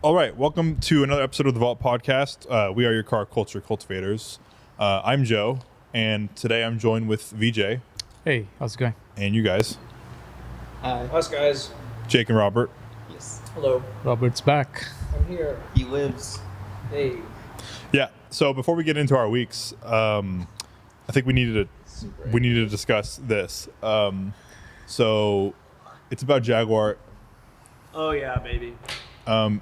All right, welcome to another episode of the VALT Podcast. We are your car culture cultivators. I'm Joe, and today I'm joined with VJ. Hey, how's it going? And you guys. Hi. Us guys. Jake and Robert. Yes. Hello. Robert's back. I'm here. He lives. Hey. Yeah, so before we get into our weeks, I think we needed to discuss this. So it's about Jaguar. Oh yeah, baby.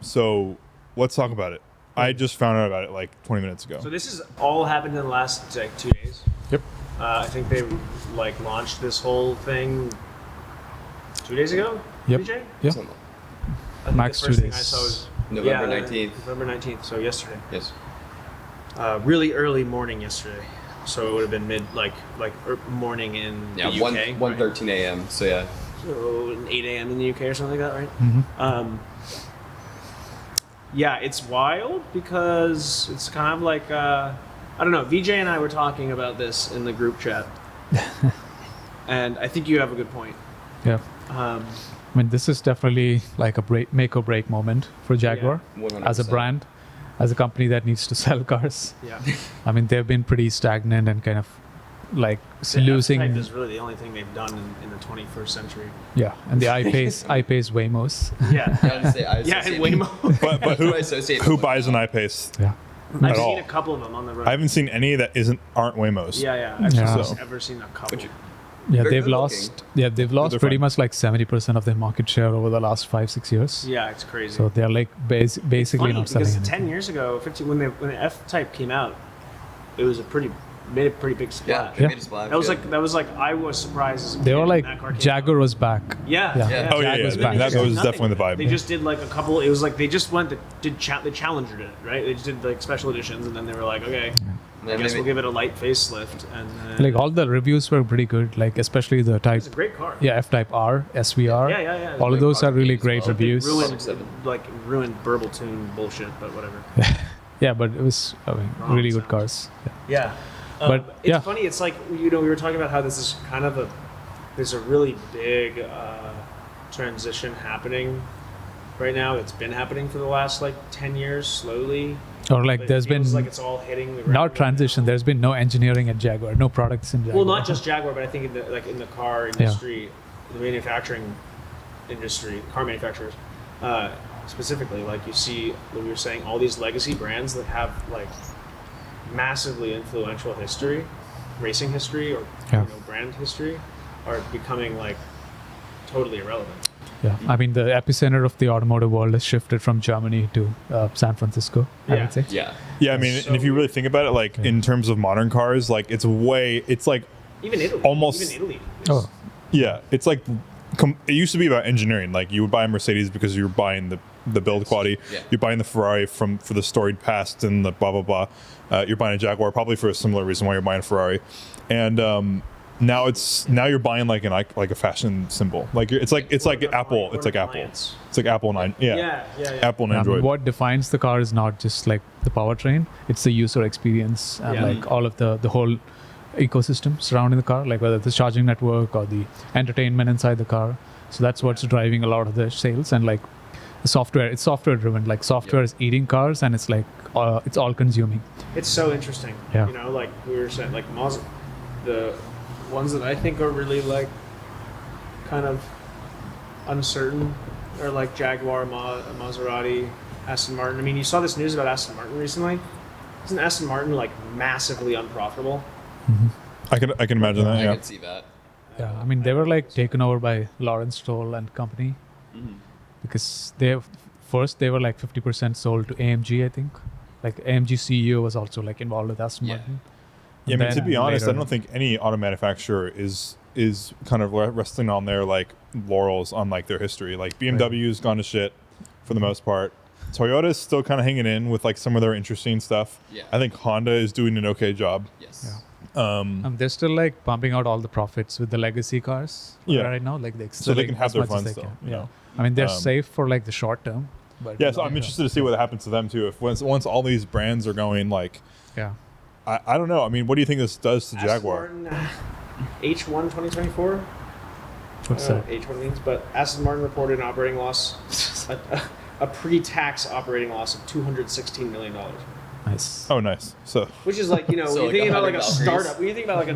So let's talk about it. I just found out about it like 20 minutes ago. So this has all happened in the last like 2 days. Yep. I think they like launched this whole thing 2 days ago. Yep. BJ? Yeah. I think Max the first 2 thing I days. saw was November 19th. November 19th. So yesterday. Yes. Really early morning yesterday. So it would have been mid morning in the UK. 1:13 a.m. So yeah. So 8 a.m. in the UK or something like that, right? Mm-hmm. Yeah, it's wild because it's kind of like I don't know. VJ and I were talking about this in the group chat, and I think you have a good point. Yeah. Um, I mean, this is definitely like a make or break moment for Jaguar 100%. as a brand, as a company that needs to sell cars. yeah, I mean, they've been pretty stagnant and kind of like losing. F-Type is really the only thing they've done in the 21st century. Yeah, and the I-Pace Waymos. Yeah, Yeah, and Waymo. But That's what I associate who with buys them. an I-Pace? Yeah. I've At seen all. a couple of them on the road. I haven't seen any that aren't Waymos. Yeah. I've Yeah. just ever seen a couple. Which- Yeah, They're they've good lost. Yeah, they've lost They're pretty fine. much like 70% of their market share over the last 5-6 years. Yeah, it's crazy. So they're like basically Funny, not selling because anything. 10 years ago, 15, when the F-Type came out, it was made a pretty big Yeah, splash. they made a splash, That was like I was surprised as a They kid were when like that car came Jaguar out. was back. Yeah. Yeah. Oh yeah, Jaguar's yeah. back. That They was did definitely the nothing. vibe. They just did like a couple. It was like they just went they challengered it, right? They just did like special editions, and then they were like, okay, And I then guess they we'll made- give it a light facelift, and then Like all the reviews were pretty good. Like especially the type, it's a great car. F-Type R, SVR. Yeah. All of those are really great well. reviews. Ruined Burbletune bullshit, but whatever. Yeah, but it was Wrong really good sound. cars. Yeah. Yeah. But, it's yeah. funny. It's like we were talking about how this is kind of there's a really big transition happening right now. It's been happening for the last like 10 years, slowly. Or like But it there's been feels like it's all hitting the not ground transition. now. There's been no engineering at Jaguar, no products in Jaguar. Well, not just Jaguar, but I think in the car industry, the manufacturing industry, car manufacturers specifically. Like you see, what we were saying, all these legacy brands that have like massively influential history, racing history, or Yeah. brand history, are becoming like totally irrelevant. Yeah, I mean the epicenter of the automotive world has shifted from Germany to San Francisco. I Yeah. would say. Yeah. Yeah, I mean, and if you really think about it, like in terms of modern cars, like it's like Even Italy, Almost- even Italy. Oh, yeah, it's like it used to be about engineering. Like you would buy a Mercedes because you were buying the build quality. Yeah. You're buying the Ferrari for the storied past and the blah blah blah. You're buying a Jaguar probably for a similar reason why you're buying a Ferrari, and now you're buying like a fashion symbol. Like it's like Apple. It's like Apple. It's like Apple 9. Yeah. Yeah. Apple and I mean, Android. what defines the car is not just like the powertrain; it's the user experience and Yeah. like all of the whole ecosystem surrounding the car, like whether it's the charging network or the entertainment inside the car. So that's what's driving a lot of the sales, and like the software. It's software driven. Like software is eating cars, and it's like it's all consuming. It's so interesting. Yeah. You know, like we were saying, like the ones that I think are really like kind of uncertain are like Jaguar, Maserati, Aston Martin. I mean, you saw this news about Aston Martin recently. Isn't Aston Martin like massively unprofitable? I can imagine that. I Yeah. can see that. Yeah, I mean they were like taken over by Lawrence Stroll and company because they were like 50% sold to AMG, I think. Like AMG CEO was also like involved with Aston Yeah. Martin. Yeah, I mean, And to be then honest, I later- don't think any auto manufacturer is kind of resting on their like laurels on like their history. Like BMW's gone to shit for the most part. Toyota is still kind of hanging in with like some of their interesting stuff. Yeah. I think Honda is doing an okay job. Yes. They're still like pumping out all the profits with the legacy cars Yeah. right now. Like So they can have as their much as fun they still, can. you know. I mean they're Um, safe for like the short term. But Yeah, so I'm interested to see what happens to them too. If once all these brands are going like, Yeah. I don't know. I mean, what do you think this does to Jaguar? Aston Martin, H1 2024. What's I don't that? know what H1 means, but Aston Martin reported an operating loss, a pre-tax operating loss of $216 million. Nice. Oh, nice. So Which is like, So when you're like thinking about 100 like a Valkyries. startup, when you think about like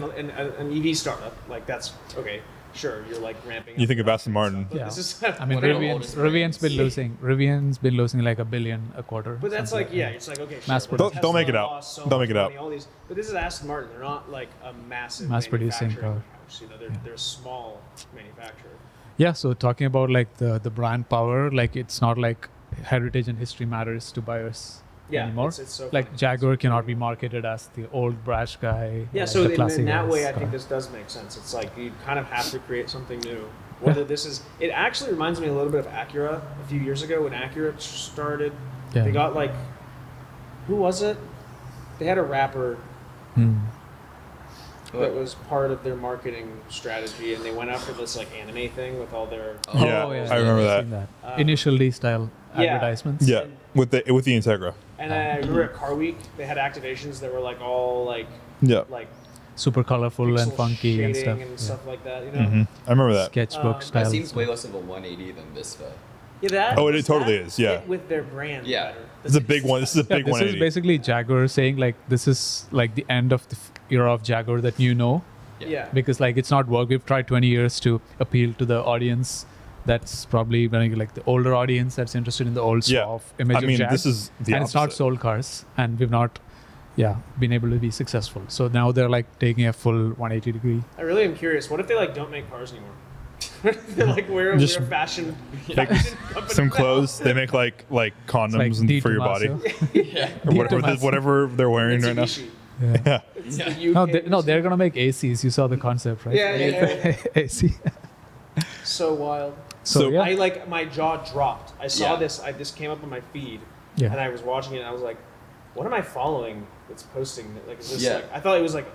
an EV startup, like that's okay. Sure, you're like ramping. you up think of Aston Martin. But Yeah. this is, I mean, One of the oldest Rivian's been brands. losing like $1 billion a quarter. but that's something like, yeah, it's like, okay, sure. Mass well, production. Don't make Tesla it out. lost so Don't much make it out. money, all these, but this is Aston Martin. They're not like a massive Mass-producing manufacturing car. house. They're a small manufacturer. Yeah, so talking about like the brand power, like it's not like heritage and history matters to buyers Yeah, anymore. it's so Like funny. Jaguar cannot be marketed as the old brash guy. Yeah, or so the in classy that guy's way, I car. think this does make sense. It's like you kind of have to create something new. Whether this is, it actually reminds me a little bit of Acura a few years ago when Acura started. Yeah. They got like, who was it? They had a rapper Hmm. that was part of their marketing strategy, and they went after this like anime thing with all their. Oh, Yeah, I remember I've that. seen that. Uh, Initial D style yeah. advertisements. Yeah, with the Integra. And I remember at Car Week they had activations that were like all like Yeah. Super colorful and pixel funky and shading stuff. and Yeah. stuff like that. You know. hmm I remember that. Sketchbook That style. That seems stuff. way less of a 180 than Vista. Yeah, that. Oh, it does totally that is, yeah. fit with their brand. Yeah. better? It's a big one. This is a Yeah, big this is 180. basically Jaguar saying like this is like the end of the era of Jaguar that you know, Yeah. because like it's not work. We've tried 20 years to appeal to the audience that's probably like the older audience that's interested in the old Yeah. soft image I mean, of Jag. this is the and it's not opposite. sold cars, and we've not been able to be successful. So now they're like taking a full 180 degree. I really am curious. What if they like don't make cars anymore? They're like we're Just a fashion Like company. some clothes. They make like condoms It's like and for your body, Yeah. or whatever, Tommaso. whatever they're wearing right now. Mitsubishi. Yeah. It's Yeah. the UK They're gonna make ACs. You saw the concept, right? Yeah. AC. So wild. So- yeah. I like my jaw dropped. I saw Yeah. this. This came up on my feed, Yeah. and I was watching it. and I was like, "What am I following? That's posting? Like, is this Yeah. like?" I thought it was like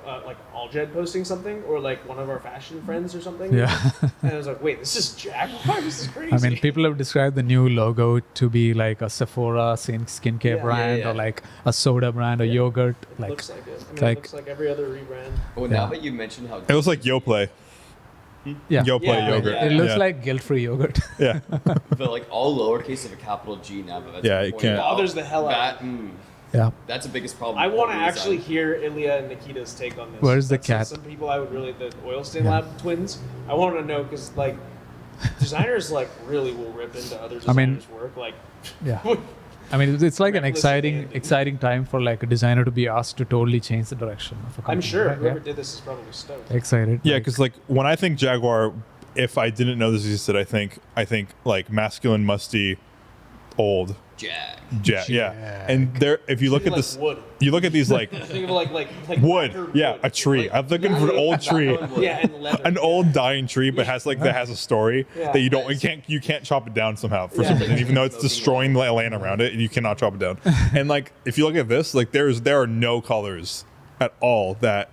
Aljed posting something, or like one of our fashion friends or something. Yeah. And I was like, "Wait, this is Jaguar. This is crazy." I mean, people have described the new logo to be like a Sephora skincare Yeah. brand, Yeah. or like a soda brand, or Yeah. yogurt. It Like, looks like it. I mean, like- it looks like every other rebrand. Well, Yeah. now that you mentioned how It was like YoPlay. yeah, YoPlay Yeah, yogurt. yeah. it looks yeah. like guilt-free yogurt. Yeah. but like all lowercase of a capital G now. But that's Yeah, you pointed can't. out, Bothers the hell out of Yeah. That's the biggest problem. I with want to all redesign. actually hear Ilya and Nikita's take on this. Where's the That's cat? Some people I would really, the Oil Stain Yeah. Lab twins. I want to know because like designers like really will rip into other I mean- designers' work. Like, Yeah. I mean, it's like an Recklessly. exciting time for like a designer to be asked to totally change the direction of a company. I'm sure right? whoever Yeah. did this is probably stoked. Excited. Yeah, like- because like when I think Jaguar, if I didn't know this existed, I think like masculine, musty, old. Jag. Yeah. And there, if you look Think at of, this, like, wood. you look at these like Think of like wood. lacquered Yeah, wood. a tree. Like, I'm looking for an old tree. yeah, and leather. An old dying tree, but has like that has a story Yeah. that you can't chop it down somehow for Yeah. some reason, even though it's Smoking destroying the land around it. You cannot chop it down. And like if you look at this, like there are no colors at all that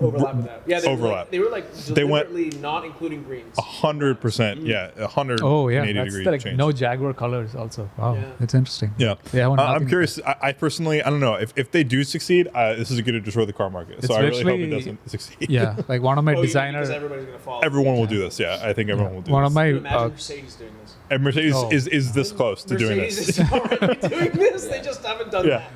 overlap with that. Yeah, Overlap. They were like They went- deliberately not including greens. 100%. Yeah, 180 Oh yeah, that's degree like change. no Jaguar colors. Also, wow, Yeah. it's interesting. Yeah. Yeah, I want I'm nothing- curious. I personally, I don't know if they do succeed. This is going to destroy the car market. It's So I really hope it literally- doesn't succeed. Yeah, like one of my Oh, designer. because everybody's gonna follow. Everyone will do this. Yeah, I think everyone will do One this. of my Imagine Mercedes doing this. And Mercedes Oh. is this close to doing Mercedes this. is already doing this. They just haven't done Yeah. that.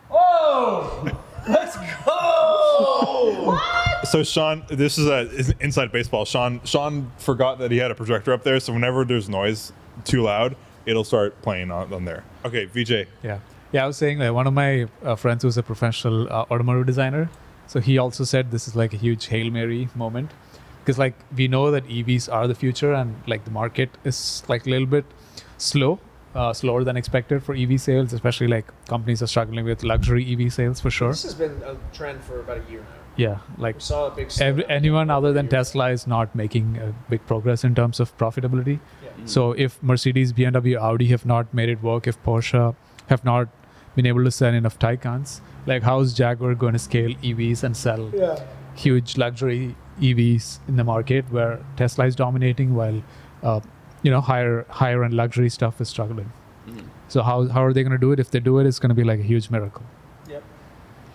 Oh, let's go! So Sean, this is inside baseball. Sean forgot that he had a projector up there, so whenever there's noise too loud, it'll start playing on there. Okay, VJ. Yeah, I was saying like one of my friends who's a professional automotive designer. So he also said this is like a huge Hail Mary moment because like we know that EVs are the future and like the market is like a little bit slower than expected for EV sales, especially like companies are struggling with luxury EV sales for sure. This has been a trend for about a year now. Yeah, like We saw a big. slowdown anyone other than over a year. Tesla is not making a big progress in terms of profitability. Yeah. So if Mercedes, BMW, Audi have not made it work, if Porsche have not been able to sell enough Taycans, like how is Jaguar going to scale EVs and sell Yeah. huge luxury EVs in the market where Tesla is dominating while higher end luxury stuff is struggling? So how are they going to do it? If they do it, it's going to be like a huge miracle. Yep.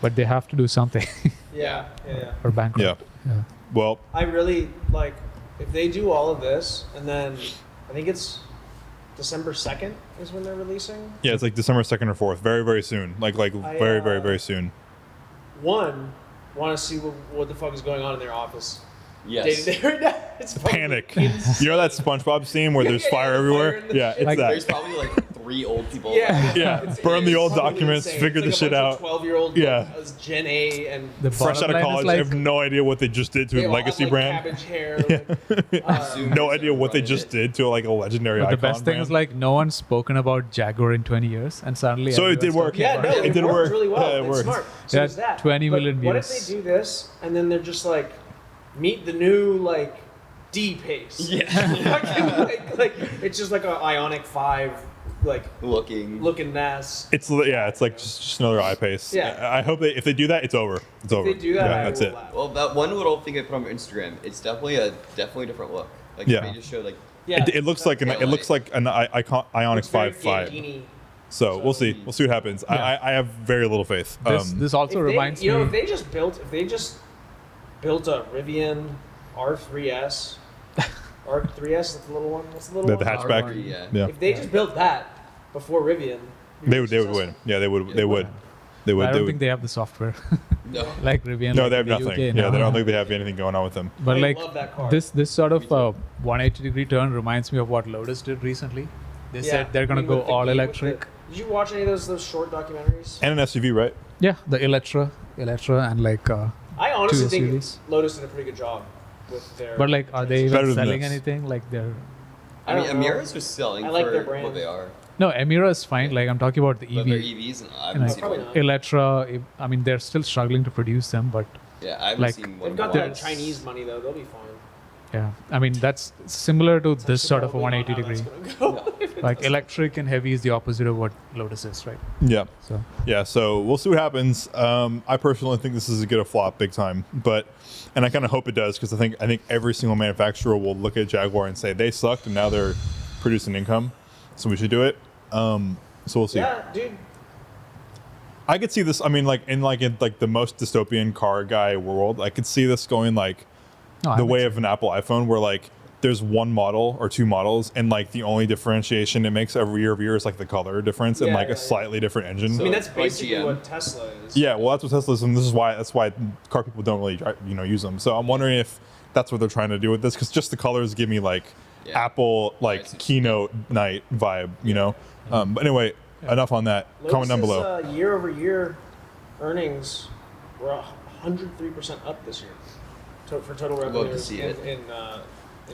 But they have to do something Yeah. Yeah. or bankrupt. Yeah. Well, I really like if they do all of this, and then I think it's December 2nd is when they're releasing. Yeah, it's like December 2nd or 4th. Very, very soon. Like very soon. One, want to see what the fuck is going on in their office. Yes. Day to day right now. It's fucking Panic. insane. You know that SpongeBob scene where there's fire everywhere? fire in the Yeah, shit. it's Like that. There's probably like 3 old people. Yeah. Yeah, burn the old fucking documents, insane. figure It's the like shit a out. bunch of 12-year-old Yeah. Gen A and The Fresh out bottom of line is college, like, I have no idea what they just did to they a all legacy have, like, brand. cabbage hair. Like, No idea what they just did to like a legendary but the icon best thing brand. is like no one's spoken about Jaguar in 20 years, and suddenly So it everyone's did work. talking yeah, about no, it. It it did worked work. really well. Yeah, it it's worked. smart. Yeah, So there's that. 20 But million what if views. they do this and then they're just like, meet the new like D pace? Yeah. like it's just like an Ionic 5 like Looking. NAS. It's like just another iPace. Yeah. I hope if they do that, it's over. It's over. If they do that, yeah, I that's will it. laugh. Well, that one little thing I put on my Instagram, it's definitely a different look. Like Yeah. they just showed like Yeah, It looks like an Ionic it's very 5. Gambini. So we'll see. We'll see what happens. Yeah. I have very little faith. This also If reminds they, you know, me. if they just built a Rivian R3S, R3S, that's the little one. What's the little the one? hatchback. Yeah. Yeah. If they just built that before Rivian, They would win. Yeah, they would. They would. They would. I They don't think would. they have the software No. like Rivian. No, like they have in the nothing. UK Yeah, now. they don't think they have anything going on with them. But I like love that car. this sort of Me too. 180-degree turn reminds me of what Lotus did recently. They Yeah, said they're gonna I mean, go with the all gear- with electric. Did you watch any of those short documentaries? And an SUV, right? Yeah, the Electra, and like. I honestly two think SUVs. Lotus did a pretty good job with their. But like, are they Better even than selling this. anything? Like they're I mean, don't know. Amiras are selling I like for their brand. what they are. no Emira is fine. Like I'm talking about the But they're EV. EVs, and I And haven't like, seen Probably one. not. Electra, I mean, they're still struggling to produce them, but Yeah, I haven't like- seen one. They've got go that on. Chinese money though; they'll be fine. yeah, I mean that's similar to this sort of a Probably not 180 how degree. that's gonna go. If it Like doesn't. electric and heavy is the opposite of what Lotus is, right? Yeah. So Yeah, so we'll see what happens. I personally think this is going to flop big time, and I kind of hope it does because I think every single manufacturer will look at Jaguar and say they sucked and now they're producing income, so we should do it. So we'll see. Yeah, dude. I could see this. I mean, in the most dystopian car guy world, I could see this going like no, the I'm way excited. of an Apple iPhone, where like there's one model or two models, and like the only differentiation it makes every year is like the color difference and Yeah, like yeah, a yeah. slightly different engine. I mean, So, that's like basically GM. what Tesla is. Yeah, well, that's what Tesla is, and that's why car people don't really use them. So I'm wondering if that's what they're trying to do with this, because just the colors give me like Yeah. Apple like I see. keynote night vibe, you know. But anyway, enough on that. Comment down below. Year over year earnings were 103% up this year for total Love revenue to see it. in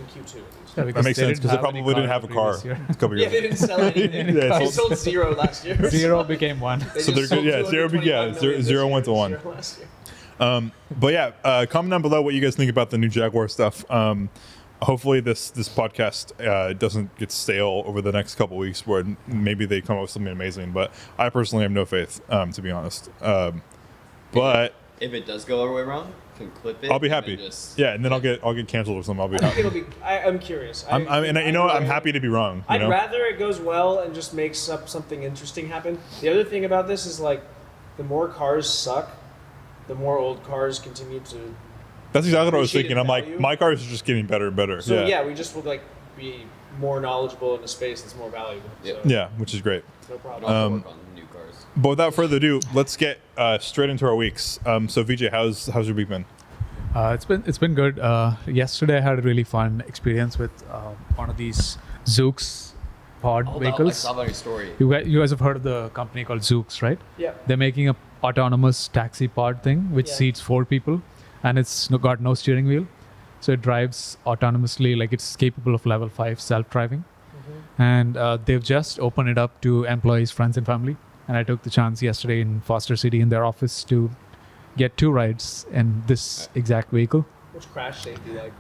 Q2 at least. Yeah, That makes sense because they didn't have any probably didn't have a car previous year. a couple Yeah, years they ago. didn't sell anything. Yeah, They it's sold 0 last year. Zero became one. They So just they're sold good. Yeah, zero. 225 million this Zero year, went to one. 0 last year. But yeah, comment down below what you guys think about the new Jaguar stuff. Hopefully this podcast doesn't get stale over the next couple weeks, where maybe they come up with something amazing. But I personally have no faith, to be honest. But If it does go our way around, can clip it. I'll be and happy. then just- Yeah, and then I'll get canceled or something. I'll be happy. It'll be. I'm curious. I'm happy to be wrong. You I'd know? rather it goes well and just makes up something interesting happen. The other thing about this is like, the more cars suck, the more old cars continue to. That's exactly what I was appreciated thinking. I'm like, value. my cars are just getting better and better. So yeah. yeah, we just would like be more knowledgeable in a space that's more valuable. Yep. So, Yeah, which is great. no I problem. don't have to work on new cars. But without further ado, let's get straight into our weeks. So VJ, how's your week been? It's been good. Yesterday I had a really fun experience with one of these Zoox pod I vehicles. saw about your story. You guys have heard of the company called Zoox, right? Yeah. They're making a autonomous taxi pod thing which Yeah. seats 4 people, and it's got no steering wheel, so it drives autonomously. Like it's capable of level 5 self-driving, and they've just opened it up to employees, friends, and family. And I took the chance yesterday in Foster City in their office to get 2 rides in this exact vehicle. What's crash safety like?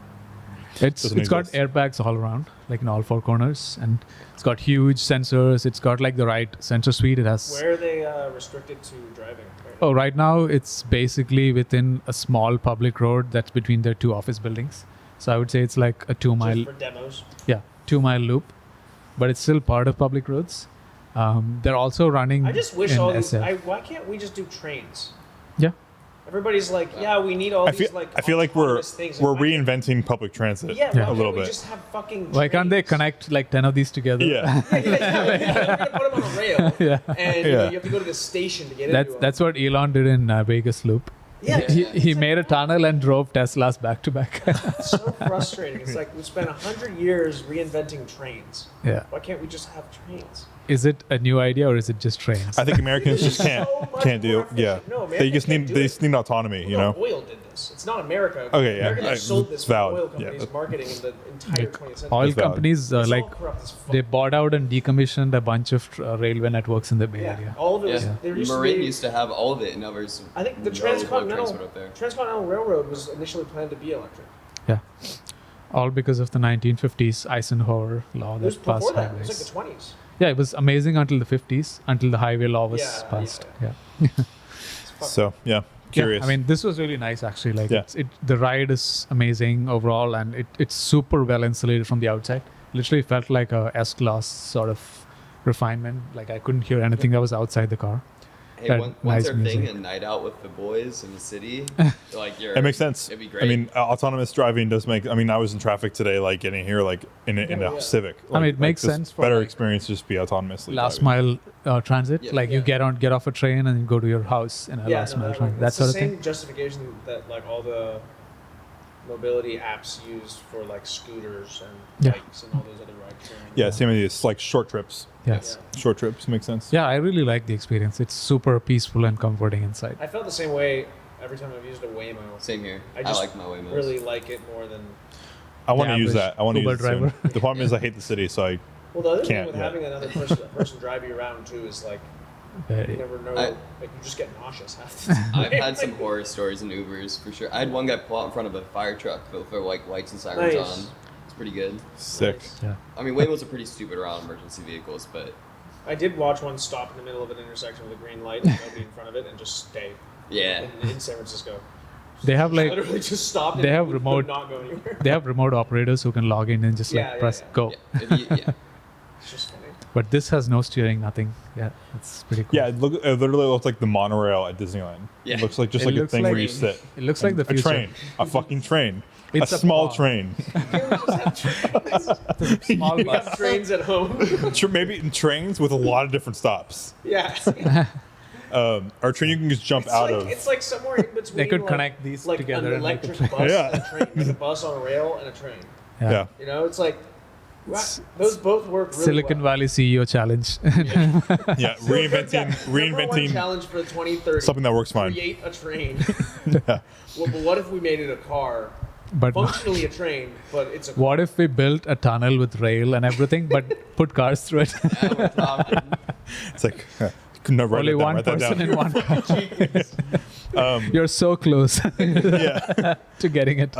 It's Doesn't got exist. airbags all around, like in all 4 corners, and it's got huge sensors. It's got like the right sensor suite. It has. Where are they restricted to driving? Oh, right now it's basically within a small public road that's between their 2 office buildings. So I would say it's like a 2-mile, Just for demos. 2-mile loop, but it's still part of public roads. They're also running. I just wish in all these. SF. Why can't we just do trains? Yeah. Everybody's like, yeah, we need all these like. I feel like we're autonomous things. reinventing public transit Yeah, a why little can't we bit. just have fucking. Why can't they trains? connect like 10 of these together? Yeah. Yeah, we're gonna put them on a rail, Yeah. and Yeah. you have to go to the station to get That's into that's what Elon did in Vegas Loop. Yeah, He made a tunnel and drove Teslas back to back. It's so frustrating. It's like we spent 100 years reinventing trains. Yeah. Why can't we just have trains? Is it a new idea or is it just trains? I think Americans just can't So much can't do more yeah. efficient. No, They America just can't need do they it. just need autonomy, you No, know. oil did this. It's not America. Okay, yeah, America just sold this valid. for oil Yeah, companies that- marketing in the entire 20th century. Oil It's valid. companies It's like all corrupt as fuck. they bought out and decommissioned a bunch of railway networks in the Bay Yeah, Area. all of it was. Yeah. There used to Marin be, used to have all of it, and now there's I think the no Transcontinental transport up there. Transcontinental Railroad was initially planned to be electric. Yeah. All because of the 1950s Eisenhower law It was that passed before that. It highways. was like the 20s. Yeah, it was amazing until the 50s, until the highway law was Yeah, passed. yeah. Yeah. It's fucking- So yeah, curious. Yeah, I mean, this was really nice actually. Like, Yeah. the ride is amazing overall, and it's super well insulated from the outside. Literally felt like a S-Class sort of refinement. Like I couldn't hear anything that was outside the car. Hey, That once nice they're thing music. a night out with the boys in the city, like you're. it makes sense. It'd be great. I mean, autonomous driving does make. I mean, I was in traffic today, like getting here, like in a Yeah. Civic. I mean, it Like, makes just sense for, better like, experience just be autonomously. Last driving. mile transit, Yeah. like you Yeah. get off a train and you go to your house in a last mile train. That it's sort the of thing. same justification that like all the mobility apps used for like scooters and Yeah. bikes and all those other ride sharing. Yeah, same idea. It's like short trips. Yes. Short trips make sense. Yeah, I really like the experience. It's super peaceful and comforting inside. I felt the same way every time I've used a Waymo. Same here. I I, just like my Waymos. Really like it more than. I want The to use average that. I want to Uber use it soon. driver. The problem is I hate the city, so I Well, the other thing Can't with yet. having another person drive you around too is like you Very- never know. I- Like you just get nauseous half the time. I've had some horror stories in Ubers for sure. I had one guy pull out in front of a fire truck with their like lights and sirens Nice. on. It's pretty good. sick. Nice. yeah. I mean, Waymos are pretty stupid around emergency vehicles, but I did watch one stop in the middle of an intersection with a green light and nobody in front of it and just stay. yeah. In San Francisco. They have like Literally just stopped. they and have would remote- not go anywhere. they have remote operators who can log in and just like Yeah, yeah, press yeah. go. Yeah. If you- yeah. It's just funny. But this has no steering, nothing. Yeah, it's pretty cool. Yeah, it literally looks like the monorail at Disneyland. Yeah. It looks like just It like a looks thing like- where you sit. It looks like the a future. train, a fucking train, It's a a small car. train. Small We bus. have trains at home. Maybe in trains with a lot of different stops. Yeah. Or a train you can just jump out of. It's like somewhere in between. They could like, connect these like together an and make a electric train. bus Yeah. and a train, like a bus on a rail and a train. Yeah. You know, it's like wow, those both work really Silicon well. Valley CEO challenge. Yeah, So good, reinventing yeah. Number one reinventing challenge for 2030. something that works fine. Create a train. Yeah. Well, but what if we made it a car? But Functionally a train, but it's a car. what if we built a tunnel with rail and everything, but put cars through it? Yeah, we're talking. It's like no, write Only it down, one write that person down. in one car. You're so close Yeah. to getting it.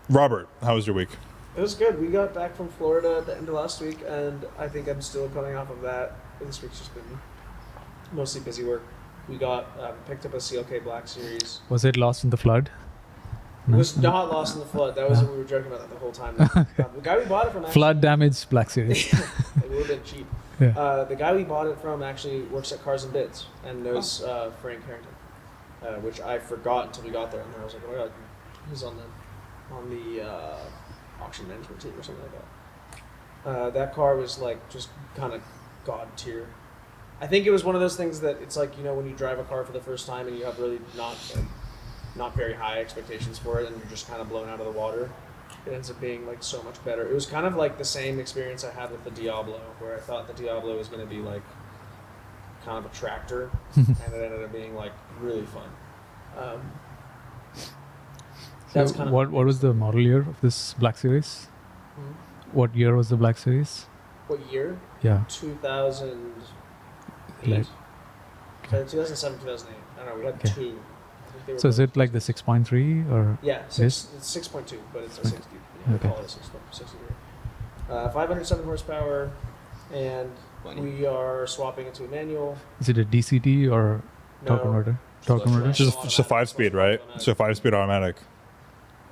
Robert, how was your week? It was good. We got back from Florida at the end of last week, and I think I'm still coming off of that. This week's just been mostly busy work. We got picked up a CLK Black Series. Was it lost in the flood? It was not lost in the flood. That was what we were joking about that the whole time. The guy we bought it from actually, Flood damage Black Series. it would have been cheap. Yeah. The guy we bought it from actually works at Cars and Bids and knows Frank Harrington, which I forgot until we got there, and then I was like, oh my god, he's on the auction management team or something like that. That car was like just kind of god tier. I think it was one of those things that it's like, you know, when you drive a car for the first time and you have really not very high expectations for it and you're just kind of blown out of the water, it ends up being like so much better. It was kind of like the same experience I had with the Diablo, where I thought the Diablo was going to be like kind of a tractor, and it ended up being like really fun. That's So kind of what was the model year of this Black Series? Hmm? What year was the Black Series? What year? Yeah. 2008. Like- 2007, 2008. I don't know. We had Okay. two. I think they were So is both- it like the 6.3 or? Yeah, Yes? it's 6.2, but it's a 6.2. 60. Yeah, Okay. call it a 63. 507 horsepower, and 20. we are swapping it to a manual. Is it a DCT or torque No, converter? Torque converter? It's just a 5-speed, right? It's a 5-speed automatic.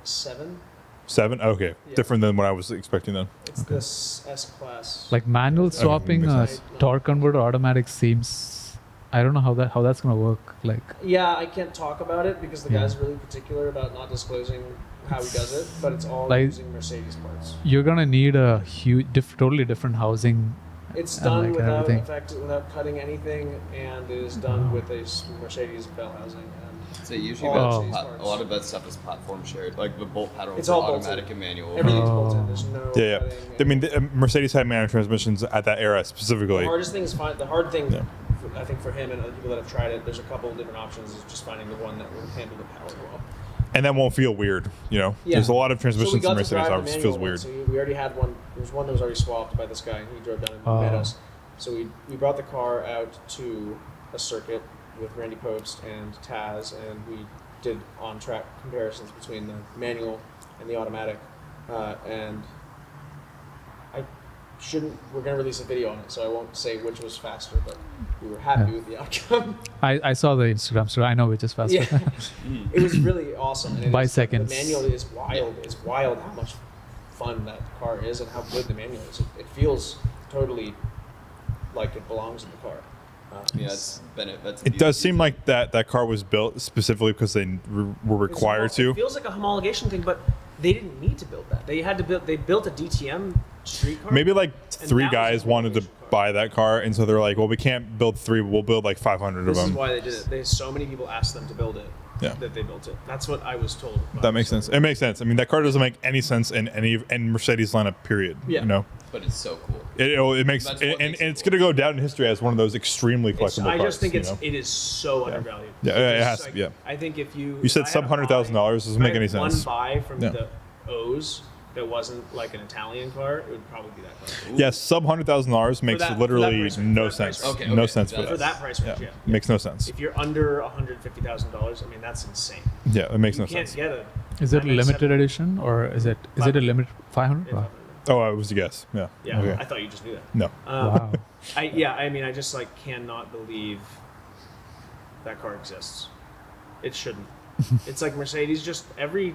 7. 7? Okay. Yeah. Different than what I was expecting then. It's this S class. Like manual swapping makes a sense. torque converter automatic seems I don't know how that's gonna work. Like, Yeah, I can't talk about it because the Yeah. guy's really particular about not disclosing how he does it, but it's all Like- using Mercedes parts. you're gonna need a huge, totally different housing. It's And, done like, without everything. without cutting anything, and it is done with a Mercedes bell housing. And So usually all Oh. Mercedes a lot of that stuff is platform shared. Like the bolt paddles It's are all bolted. automatic and manual. everything's Oh. built in. There's no Yeah, cutting. I mean, Mercedes had manual transmissions at that era the specifically. hardest thing is the hard thing. Yeah. I think for him and other people that have tried it, there's a couple of different options. Is just finding the one that will handle the power well. And that won't feel weird, you know? Yeah. There's a lot of So we transmissions got in to Mercedes drive that the just manual feels one, weird. So we already had one. There was one that was already swapped by this guy. He drove down and met us. So we brought the car out to a circuit with Randy Post and Taz, and we did on-track comparisons between the manual and the automatic. And we're going to release a video on it, so I won't say which was faster, but we were happy with the outcome. I saw the Instagram story. I know which is faster. Yeah, it was really awesome. And By it's- seconds. The manual is wild. It's wild how much fun that car is and how good the manual is. It feels totally like it belongs in the car. Yeah, that's It does seem like that car was built specifically because they were required It to. feels like a homologation thing, but they didn't need to build that. They had to build. They built a DTM street car. Maybe like And three that was guys a wanted to homologation car. buy that car, and so they're like, well, we can't build three, we'll build like 500 This of is them. why they did it. So many people asked them to build it. Yeah. That they built it. That's what I was told. That makes sense. It makes sense. I mean, that car doesn't make any sense in Mercedes lineup, period. Yeah. You know? but it's so cool. It makes, That's and, what and, makes and it it's cool. going to go down in history as one of those extremely collectible I cars. just think you it know? is so undervalued. Yeah, it Because, has to be, yeah. I think if you You said if I sub had a $100,000 buy- doesn't if I make had any sense. One buy from Yeah. the O's that wasn't like an Italian car, it would probably be that car. Yes, sub $100,000 makes that- for that literally price range, no for that price sense. range. No Okay, sense for okay, that. For that price range, yeah. Makes no sense. If you're under $150,000, I mean that's insane. Yeah, it makes You no can't sense. get a. Is it a 997 limited edition or is it a limit 500? Wow. Oh, it was a guess. Yeah. Yeah, Okay. I thought you just knew that. No. Wow. I mean, I just like cannot believe that car exists. It shouldn't. It's like Mercedes just every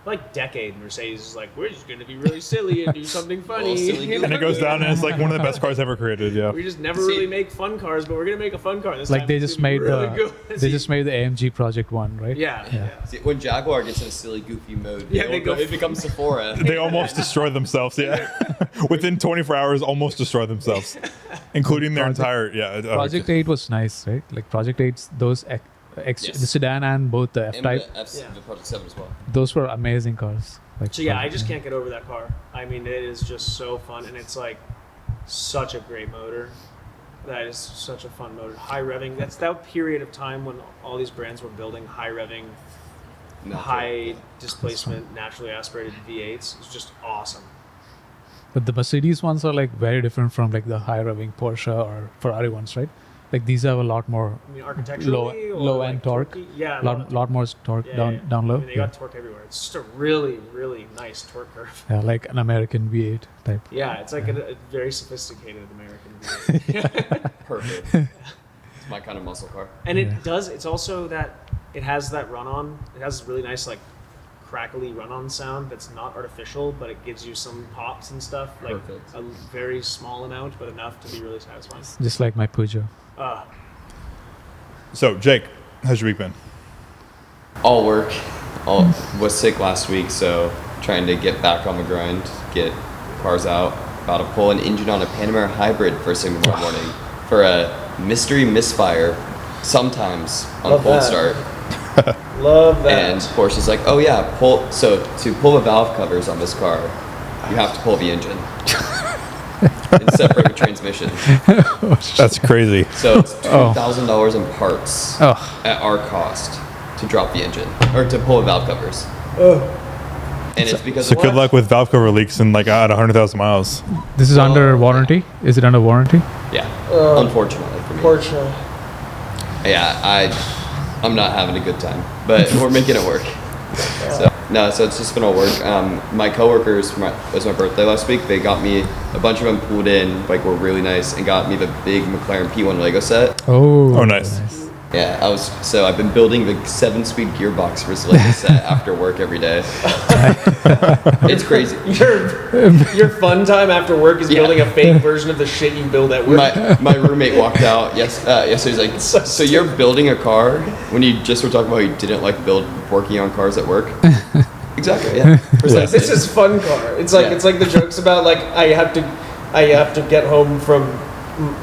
like decade Mercedes is like, we're just gonna be really silly and do something funny. silly you And know? it goes down, and it's like one of the best cars ever created. Yeah. We just never See- really make fun cars, but we're gonna make a fun car this Like time. they It's just gonna be made really the good. they just made the AMG Project One, right? yeah. Yeah. See, when Jaguar gets in a silly, goofy mode, Yeah, they go- it becomes Sephora. They almost destroy themselves. Yeah. Within 24 hours, almost destroy themselves, including their Project- entire. Yeah. Project 8 was nice, right? Like Project 8's those Yes. the sedan and both the And F-Type, the F, Yeah. the Project 7 as well. those were amazing cars. Like So yeah, I just can't get over that car. I mean, it is just so fun, and it's like such a great motor. That is such a fun motor. High revving. That's that period of time when all these brands were building high revving, Natural. high displacement, naturally aspirated V8s. It's just awesome. But the Mercedes ones are like very different from like the high revving Porsche or Ferrari ones, right? Like these have a lot more I mean, architecturally, or low like end torque. torquey? Yeah, lot more torque yeah, down yeah. down low. I mean, they got torque everywhere. It's just a really, really nice torque curve. Yeah, like an American V8 type. Yeah, it's like a very sophisticated American V8. Perfect. It's my kind of muscle car. And Yeah. it does. It's also that it has that run-on. It has really nice like crackly run-on sound that's not artificial, but it gives you some pops and stuff. Like Perfect. a very small amount, but enough to be really satisfying. Just like my Peugeot. So, Jake, how's your week been? All work. Was sick last week, so trying to get back on the grind, get cars out. About to pull an engine on a Panamera hybrid first thing tomorrow morning for a mystery misfire sometimes on Love cold that. start. Love And Porsche's like, oh yeah, to pull the valve covers on this car, you have to pull the engine and separate the transmission. That's crazy. So it's $2,000 in parts Oh, at our cost to drop the engine or to pull the valve covers. And it's because So good luck with valve cover leaks and like at 100,000 miles. this is under warranty? Is it under warranty? Yeah, unfortunately for me. Yeah, I'm not having a good time, but we're making it work. So it's just been all work. My coworkers, it was my birthday last week. They got me a bunch of them pulled in, like were really nice, and got me the big McLaren P1 Lego set. Oh, Oh, nice. Yeah, I've been building the 7-speed gearbox for this Lego set after work every day. It's crazy. Your fun time after work is building a fake version of the shit you build at work. My roommate walked out yesterday. He's like, so you're building a car when you just were talking about you didn't like working on cars at work? Exactly. Yeah. Precisely. This is fun car. It's like the jokes about like I have to get home from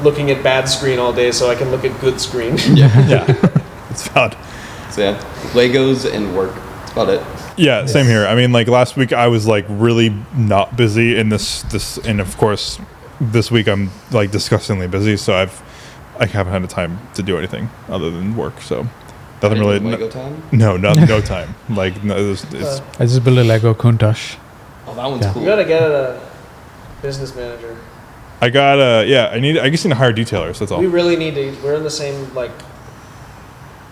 looking at bad screen all day so I can look at good screen. Yeah. It's valid. So yeah, Legos and work. That's about it. Yeah, same here. I mean, like last week I was like really not busy in this, and of course this week I'm like disgustingly busy. So I haven't had the time to do anything other than work. So nothing really. Lego time? No time. Like no, it's I just built a Lego Countach. Oh, that one's cool. You gotta get a business manager. I got I guess need to hire detailers. That's all. We really need to. We're in the same like.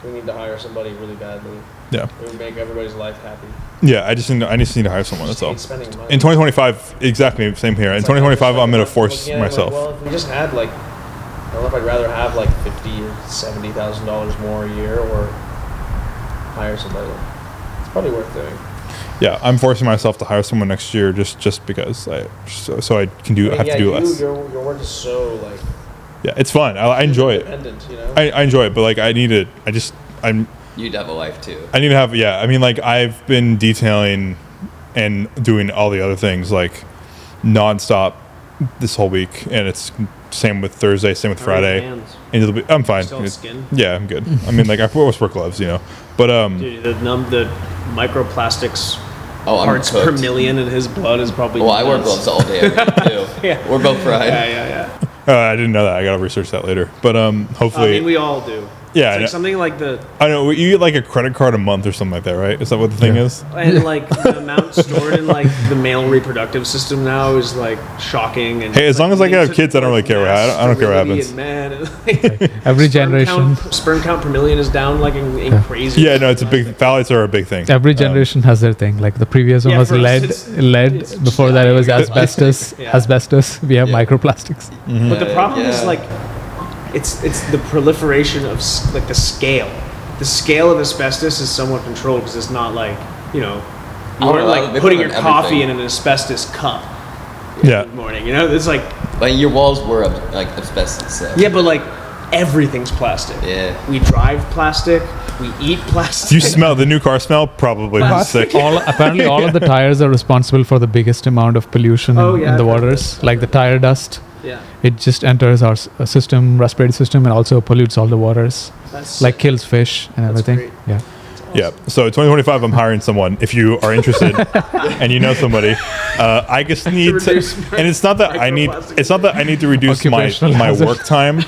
We need to hire somebody really badly. Yeah. It would make everybody's life happy. Yeah, I just need to hire someone. That's all. Spending money. In 2025, exactly same here. In 2025, I'm gonna force myself. Well, if we just had like, I don't know if I'd rather have like $50,000 or $70,000 more a year or hire somebody. It's probably worth doing. Yeah, I'm forcing myself to hire someone next year just because so I can have to do less. Your work is so like. Yeah, it's fun. I enjoy it. Independent, you know? I enjoy it, but like I need it. You'd have a life too. I need to have. Yeah, I mean, like I've been detailing and doing all the other things like nonstop this whole week, and it's same with Thursday, same with How are your Friday. hands? Into the I'm fine. Still have skin? Yeah, I'm good. I mean, like I always wear gloves, you know. But Dude, the microplastics I'm parts per cooked. million in his blood is probably. Well, I wear nuts. gloves all day every day too. Yeah. We're both fried. Yeah. I didn't know that. I gotta research that later. But hopefully, I mean, we all do. Yeah, It's I know. like something like the I know you get like a credit card a month or something like that, right? Is that what the thing is? and like the amount stored in like the male reproductive system now is like shocking. And Hey, as long as I linked have to, kids, I don't really care what I don't care what sterility happens. and man, and, like, Every generation, sperm count per million is down like in crazy. Yeah, no, it's a big. Phthalates are a big thing. every generation has their thing. Like the previous one Yeah, was for us, lead. it's Before that, it was giant. asbestos. Yeah. Asbestos. We have Yeah. microplastics. But the problem is Yeah. like, it's the proliferation of like the scale. The scale of asbestos is somewhat controlled because it's not like you I aren't don't know, like they putting put your it in coffee in everything. an asbestos cup. Yeah. In the morning, you know, it's like Like your walls were like asbestos. So. yeah, but like everything's plastic. Yeah. We drive plastic. We eat plastic. You smell the new car smell? Probably Plastic. sick. Apparently, all of the tires are responsible for the biggest amount of pollution Oh, in yeah, the I've heard waters. that. Like the tire dust, Yeah, it just enters our system, respiratory system, and also pollutes all the waters. that's Like kills fish and That's everything. great. Yeah. Yeah. So 2025, I'm hiring someone. If you are interested and you know somebody, I just need to. reduce And it's not that I need. microplastic It's not that I need to reduce my Occupational hazard. work time.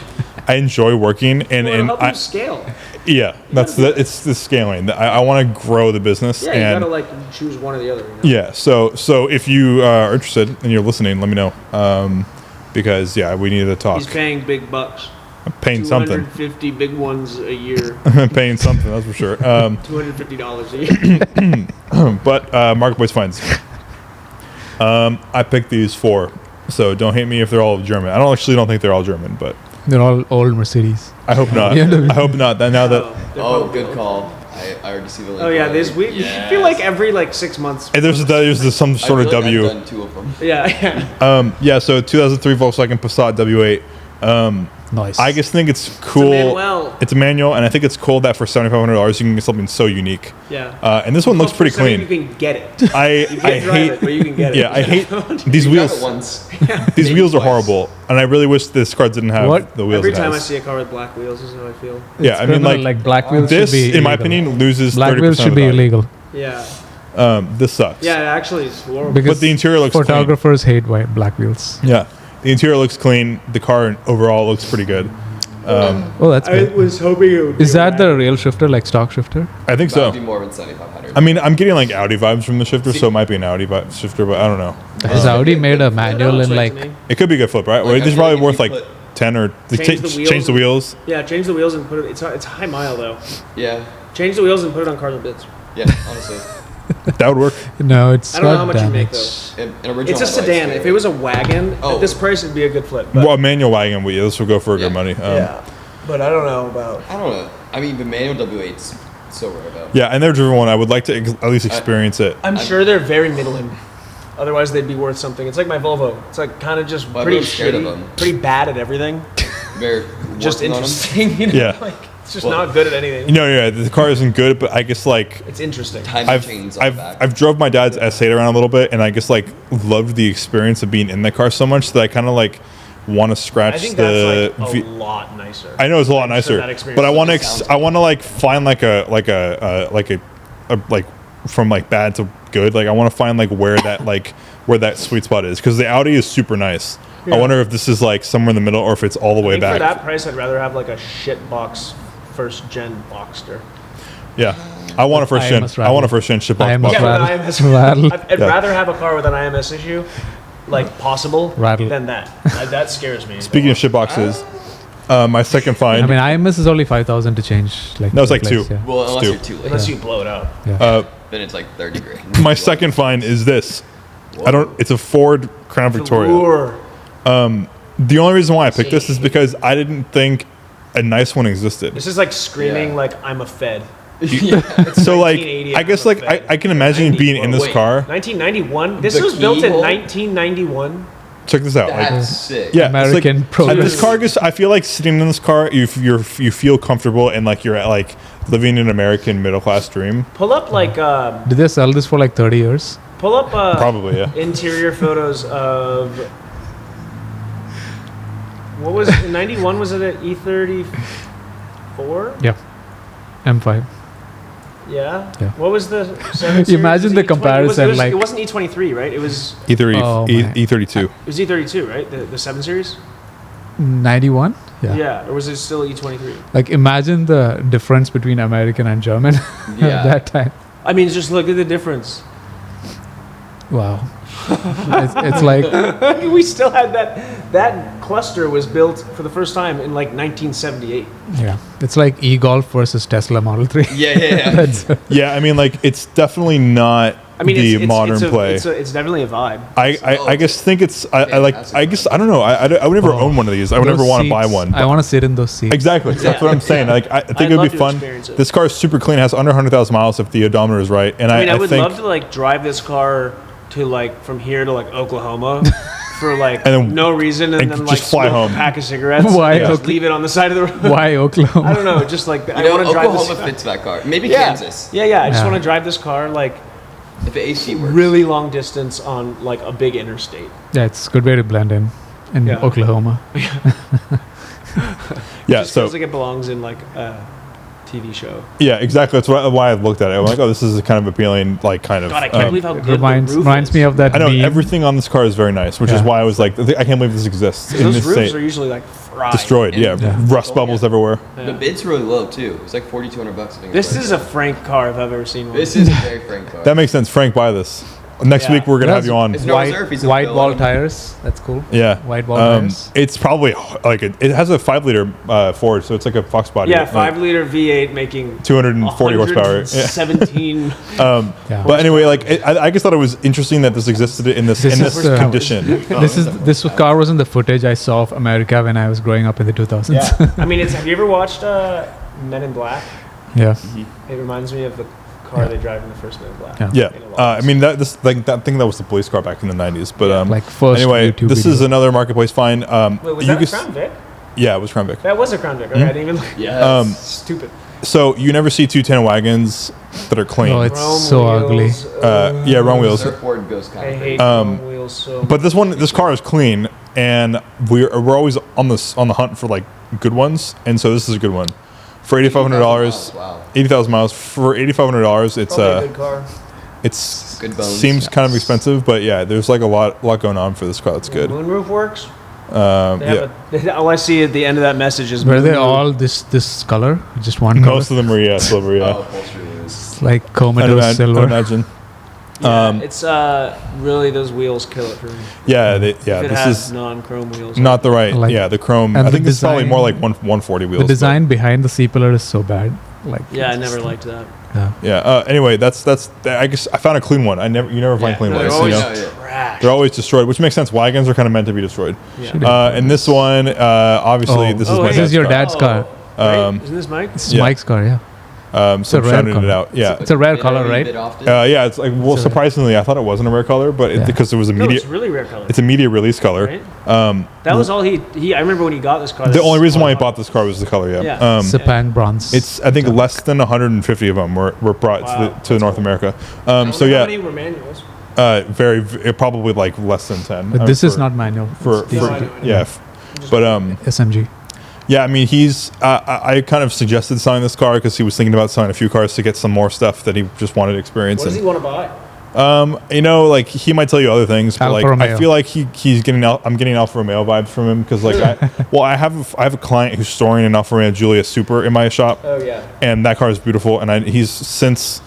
I enjoy working, and Well, help I you scale. yeah. That's gotta do it's the scaling. I want to grow the business. Yeah, and you gotta like choose one or the other. You know? yeah. So if you are interested and you're listening, let me know. Because we need to talk. He's paying big bucks. I'm paying something. 250 big ones a year. Paying something. That's for sure. $250 a year. But Marketplace finds. I picked these 4, so don't hate me if they're all German. I don't think they're all German, but They're all old Mercedes. I hope not. Yeah. I hope not. That now that They're Oh, probably- good call. I already see the link. Oh yeah, already. we Yes. feel like every like 6 months. hey, there's some I sort of feel like W. I've done 2 of them. Yeah. So 2003 Volkswagen Passat W8. Nice. I just think it's cool. manual. It's a manual, and I think it's cool that for $7,500 you can get something so unique. Yeah. And this one looks pretty So you clean. can get it. I You can't I drive hate. it, but you can get it. Yeah, I hate these You got wheels. it once. These Maybe wheels are twice. horrible, and I really wish this car didn't have What? the wheels. Every it time I has. see a car with black wheels, this is how I feel. Yeah, I mean, criminal, like black wheels this, should be in my illegal. opinion, loses Black 30% wheels should of be value. illegal Yeah. This sucks. Yeah, actually, it's horrible. because the interior looks clean. photographers hate white black wheels. Yeah, the interior looks clean. The car overall looks pretty good. Oh, that's I good. was hoping it would be Is that a the real shifter, like stock shifter? I think That so. would be more than 7,500. I mean, I'm getting like Audi vibes from the shifter, so it might be an Audi shifter, but I don't know. Has Audi made a That manual looks in right like? to me. It could be a good flip, right? Like, Well, I this is feel probably like if worth you like put- 10 or Change the wheels. change the wheels. Yeah, change the wheels and put it. It's high mile though. Yeah. Change the wheels and put it on cars and bits. Yeah, honestly. That would work. No, it's I don't know got how much you make, damage. An original It's a headlights sedan. here. If it was a wagon Oh. at this price, it'd be a good flip. But, Well, a manual wagon, this will go for good Yeah. money. yeah, but I don't know about. I don't know. I mean, the manual W8's so rare though. Yeah, I never driven one. I would like to at least experience it. I'm sure they're very middling. Otherwise, they'd be worth something. It's like my Volvo. It's like kind of just Well, pretty everyone's scared of shitty, them. pretty bad at everything. They're Just working on 'em. interesting, you know? Yeah. Like, it's just not good at anything. Yeah, the car isn't good, but I guess like It's interesting. Timing chains on the back. I've drove my dad's S8 around a little bit, and I just like loved the experience of being in the car so much that I kind of like want to scratch I think the. that's like a lot nicer. I know it's a lot Like, so nicer, that experience but I want sounds to I want to like find like a from like bad to good. Like I want to find like where that sweet spot is, because the Audi is super nice. Yeah. I wonder if this is like somewhere in the middle, or if it's all the I way think back. for that price, I'd rather have like a shit box first gen Boxster. Yeah, I want a first gen. IMS I want a first gen shitbox. IMS box. Yeah, rattle. with an IMS. Rattle. I'd Yeah. rather have a car with an IMS issue, like possible, Rattle. than that. That scares me. Speaking of shitboxes, my second find. I mean, IMS is only 5,000 to change. Like No, it's like replace, two. Yeah. Well, unless Stu. you're too late. Unless you blow it up. Then it's like 30 grand. My second find is this. It's a Ford Crown Victoria. Velour. The only reason why I picked this is because I didn't think a nice one existed. This is like screaming Yeah. like I'm a Fed. So like, 1980 I guess I'm a like Fed. I can imagine being in this Wait. car. 1991. This The was built in keyhole? 1991. Check this out. Like, That's sick. yeah, American it's like, progress. this car just. I feel like sitting in this car, you feel comfortable, and like you're at like living an American middle class dream. Pull up like Did they sell this for like 30 years? pull up Probably, yeah. interior photos of what was in 91, was it an E34? Yeah. M5. Yeah. Yeah. What was the 7 Series? Imagine Was the it E20? comparison, it like- wasn't E23, right? It was E30, Oh, man. E32. it was E32, right? The 7 Series? 91? Yeah. Yeah. Or was it still E23? Like, imagine the difference between American and German Yeah. at that time. I mean, just look at the difference. Wow. it's like, We still had that cluster was built for the first time in like 1978. yeah. It's like e-Golf versus Tesla Model 3. Yeah. That's, Yeah, I mean, like it's definitely not I mean, the modern play. It's definitely a vibe. I guess think it's I like that's I guess I don't know I would never own one of these. I would those never want to buy seats, one. I but- want to sit in those seats. Exactly. That's what I'm saying. Like I think I'd it would love be to fun. experience it. This car is super clean. Has under 100,000 miles if the odometer is right. And I mean, I would think love to like drive this car to like from here to like Oklahoma for like And then- no reason, and and then just like fly smoke home. a pack of cigarettes. Why and just Oklahoma? leave it on the side of the road. Why Oklahoma? I don't know. Just like I You know, want to drive Oklahoma this. fits that car. Maybe Yeah, Kansas. yeah. I just Yeah. want to drive this car like If the AC works. really long distance on like a big interstate. Yeah, it's a good way to blend in Yeah. Oklahoma. yeah. Just So feels like it belongs in like a TV show. yeah, exactly. That's why I looked at it. I'm like, oh, this is kind of appealing. Like kind of. God, I can't believe how good Reminds the roof reminds is. me of that I know meme. everything on this car is very nice, which is Yeah. why I was like, I can't believe this exists in Those this roofs state. are usually like fried. Destroyed. Yeah, Yeah. rust bubbles everywhere. Yeah. The bid's really low too. It's like $4,200. I think. This is a Frank car if I've ever seen one. This is a very frank car. That makes sense. Frank, buy this. Next Yeah. week we're gonna have That's- you on. It's no white reserve. He's a white villain. wall tires. That's cool. Yeah, White wall tires. It's probably like it has a 5-liter Ford, so it's like a Fox body. Yeah, like 5-liter V8 making 240 horsepower. Yeah. 17. Yeah. But anyway, like I just thought it was interesting that this existed in this This in this is, condition. This car was in the footage I saw of America when I was growing up in the 2000s. Yeah. I mean, have you ever watched Men in Black? Yeah. It reminds me of the car they drive in the first Men in Black. Yeah. Yeah, In a lot of I mean that thing that was the police car back in the 90s. But Like first anyway, YouTube this is video. another marketplace find. Wait, was you that a could- Crown Vic? Yeah, it was Crown Vic. That was a Crown Vic. Okay, I didn't even look. Yes. Stupid. So you never see 210 wagons that are clean. Oh, it's Chrome so ugly. wheels, Yeah, wrong wheels. Surfboard goes kind I of hate crazy. chrome wheels so But this car is clean, and we're always on the hunt for like good ones, and so this is a good one. For $8,500, Wow. 80,000 miles. For $8,500, it's probably a good car. it's Good bones. seems kind of expensive, but yeah, there's like a lot going on for this car. That's good. Moonroof works. They Yeah, have all I see at the end of that message is Were they moonroof. all this color? Just one color? most of them are silver. Yeah, Oh, upholstery is. Like I'd comatose I'd silver. imagine. Yeah, it's really those wheels kill it for me. Yeah, If it this has is non-chrome wheels. not the right. Like- yeah, the chrome. and I the think this is probably design- more like 140 wheels. The but- design behind the C-pillar is so bad. Like Yeah, I it's never just- liked that. Yeah. Yeah. Anyway, that's. I guess I found a clean one. You never find clean no, ones. they're You always know? trash. They're always destroyed, which makes sense. Wagons are kind of meant to be destroyed. Yeah. Should- And this one, obviously, Oh. this Oh, is my this dad's is your car. dad's car. Right? Isn't this Mike? It's Yeah. Mike's car, yeah. So a I'm rare shouting it color. out. Yeah. It's a rare They color, don't right? bid often? Yeah, it's like, well, It's a- surprisingly, I thought it wasn't a rare color, but Yeah. because it was a No, media, it's really rare color. it's a media release color. Right? That was all he. I remember when he got this car. The only reason why I bought this car was the color. Yeah. Yeah. Sepang bronze. It's I think less than 150 of them were brought Wow, to North America. So How yeah, many were manuals? probably like less than 10. But this is not manual. for, It's No, for I know. yeah, but SMG. yeah. I mean, he's I kind of suggested selling this car because he was thinking about selling a few cars to get some more stuff that he just wanted to experience. What does he And want to buy? you know, like he might tell you other things, but Alfa like Romeo. I feel like he's getting I'm getting Alfa Romeo vibes from him because like I have a client who's storing an Alfa Romeo Giulia Super in my shop. Oh yeah. And that car is beautiful. And he's since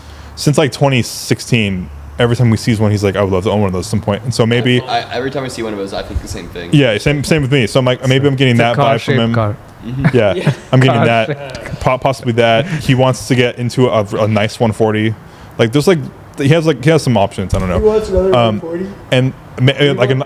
like 2016, every time we sees one, he's like, I would love to own one of those at some point. And so maybe, Every time I see one of those, I think the same thing. yeah, same with me. So I'm like, maybe I'm getting It's a that vibe from him. car. Yeah, I'm getting Car that, possibly that. He wants to get into a nice 140. Like there's like he has some options. I don't know. wants another 140? And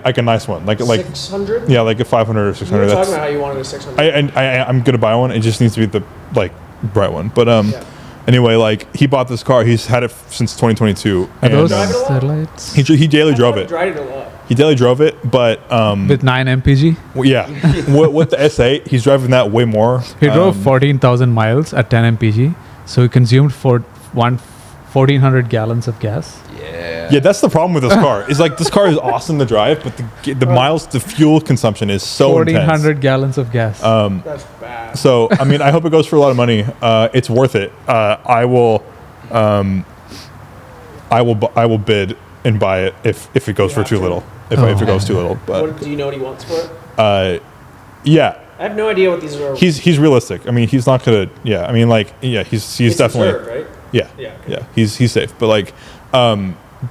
like a nice one, like 600? yeah, like a 500 or You 600. were That's talking about how you wanted a 600. I'm gonna buy one. It just needs to be the like right one. But Yeah. anyway, like he bought this car. He's had it since 2022. Are And, those Drive it a lot? headlights? he daily drove it. Dried it a lot. He daily drove it, but With 9 mpg? well, yeah, with the S8, he's driving that way more. He drove 14,000 miles at 10 mpg. So he consumed 1,400 gallons of gas. Yeah. Yeah, that's the problem with this car. Is like this car is awesome to drive, but the miles, the fuel consumption is so intense. 1,400 gallons of gas. That's bad. So I mean, I hope it goes for a lot of money. It's worth it. I will bid and buy it if it goes for have too to? little. If Oh. it goes too little, Do you know what he wants for it? but yeah, I have no idea what these are. he's realistic. I mean, he's not gonna. Yeah, I mean, like yeah, he's It's definitely reserved, right? yeah Yeah, okay. yeah. He's safe, but like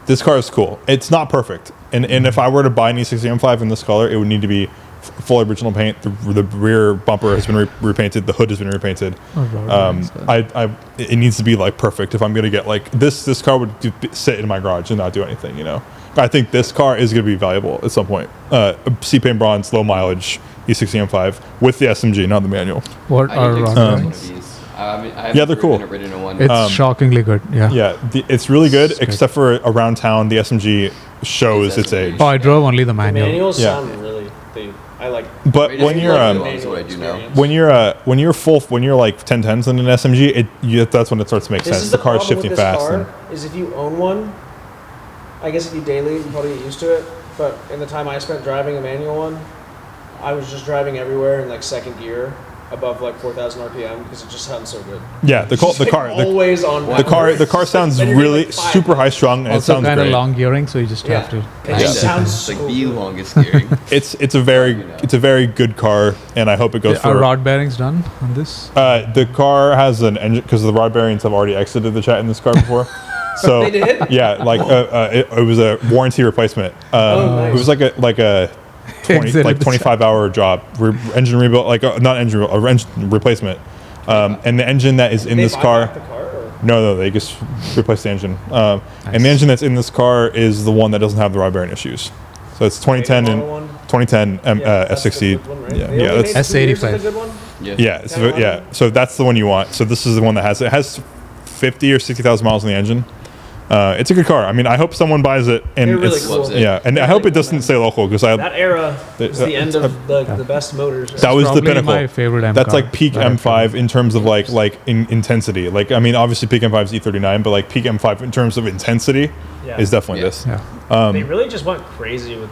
this car is cool. It's not perfect, and if I were to buy an E60 M5 in this color, it would need to be full original paint. The rear bumper has been repainted. The hood has been repainted. It needs to be like perfect. If I'm gonna get like this car would sit in my garage and not do anything. You know, I think this car is gonna be valuable at some point. C-Paint bronze, low mileage E60 M5 with the SMG, not the manual. What I are need to rod experience one bearings? of these. I mean, I Yeah, haven't they're cool. driven an original one. It's shockingly good. Yeah. Yeah, it's really good, It's good. except for around town, the SMG shows its age. Oh, I drove only the The manual. manuals Yeah. sound really. I like. But Right, when it's you're like um, the is what I do now. when you're like 1010s in an SMG, that's when it starts to make This sense. is The car's problem with shifting this fast. car, And, is if you own one, I guess if you daily, you probably get used to it. But in the time I spent driving a manual one, I was just driving everywhere in like second gear, above like 4,000 RPM because it just sounds so good. yeah, the car Always on. the car sounds Then you're really like five. super high strung and it Also sounds kind of great. long gearing, so you just Yeah. have to. It Yeah. just sounds It's so like the good. longest gearing. It's a very good car, and I hope it goes Are for. rod bearings done on this? The car has an engine because the rod bearings have already exited the chat in this car before. So They did? yeah, like it was a warranty replacement. nice. It was like a 20, Exited like the 25-hour job, engine rebuild, like not engine, engine replacement. And the engine that is in They this buy car, back the car, or? no, they just replaced the engine. And the engine that's in this car is the one that doesn't have the rod bearing issues. So it's 2010 and Model one? 2010 Yeah, that's the S60. good one, right? Yeah, They yeah, only that's made 2 years of S85. the good one? yeah, yeah. So that's the one you want. So this is the one that has it has 50 or 60,000 miles in the engine. It's a good car. I mean, I hope someone buys it and They're really it's cool. yeah, and I hope it doesn't stay local because That era was the end of yeah. the best motors. that was the Probably pinnacle. my favorite M That's car like peak that I've M5 in terms of like in intensity. Like I mean, obviously peak M5 is E39, but like peak M5 in terms of intensity Yeah. is definitely Yeah. this. Yeah. They really just went crazy with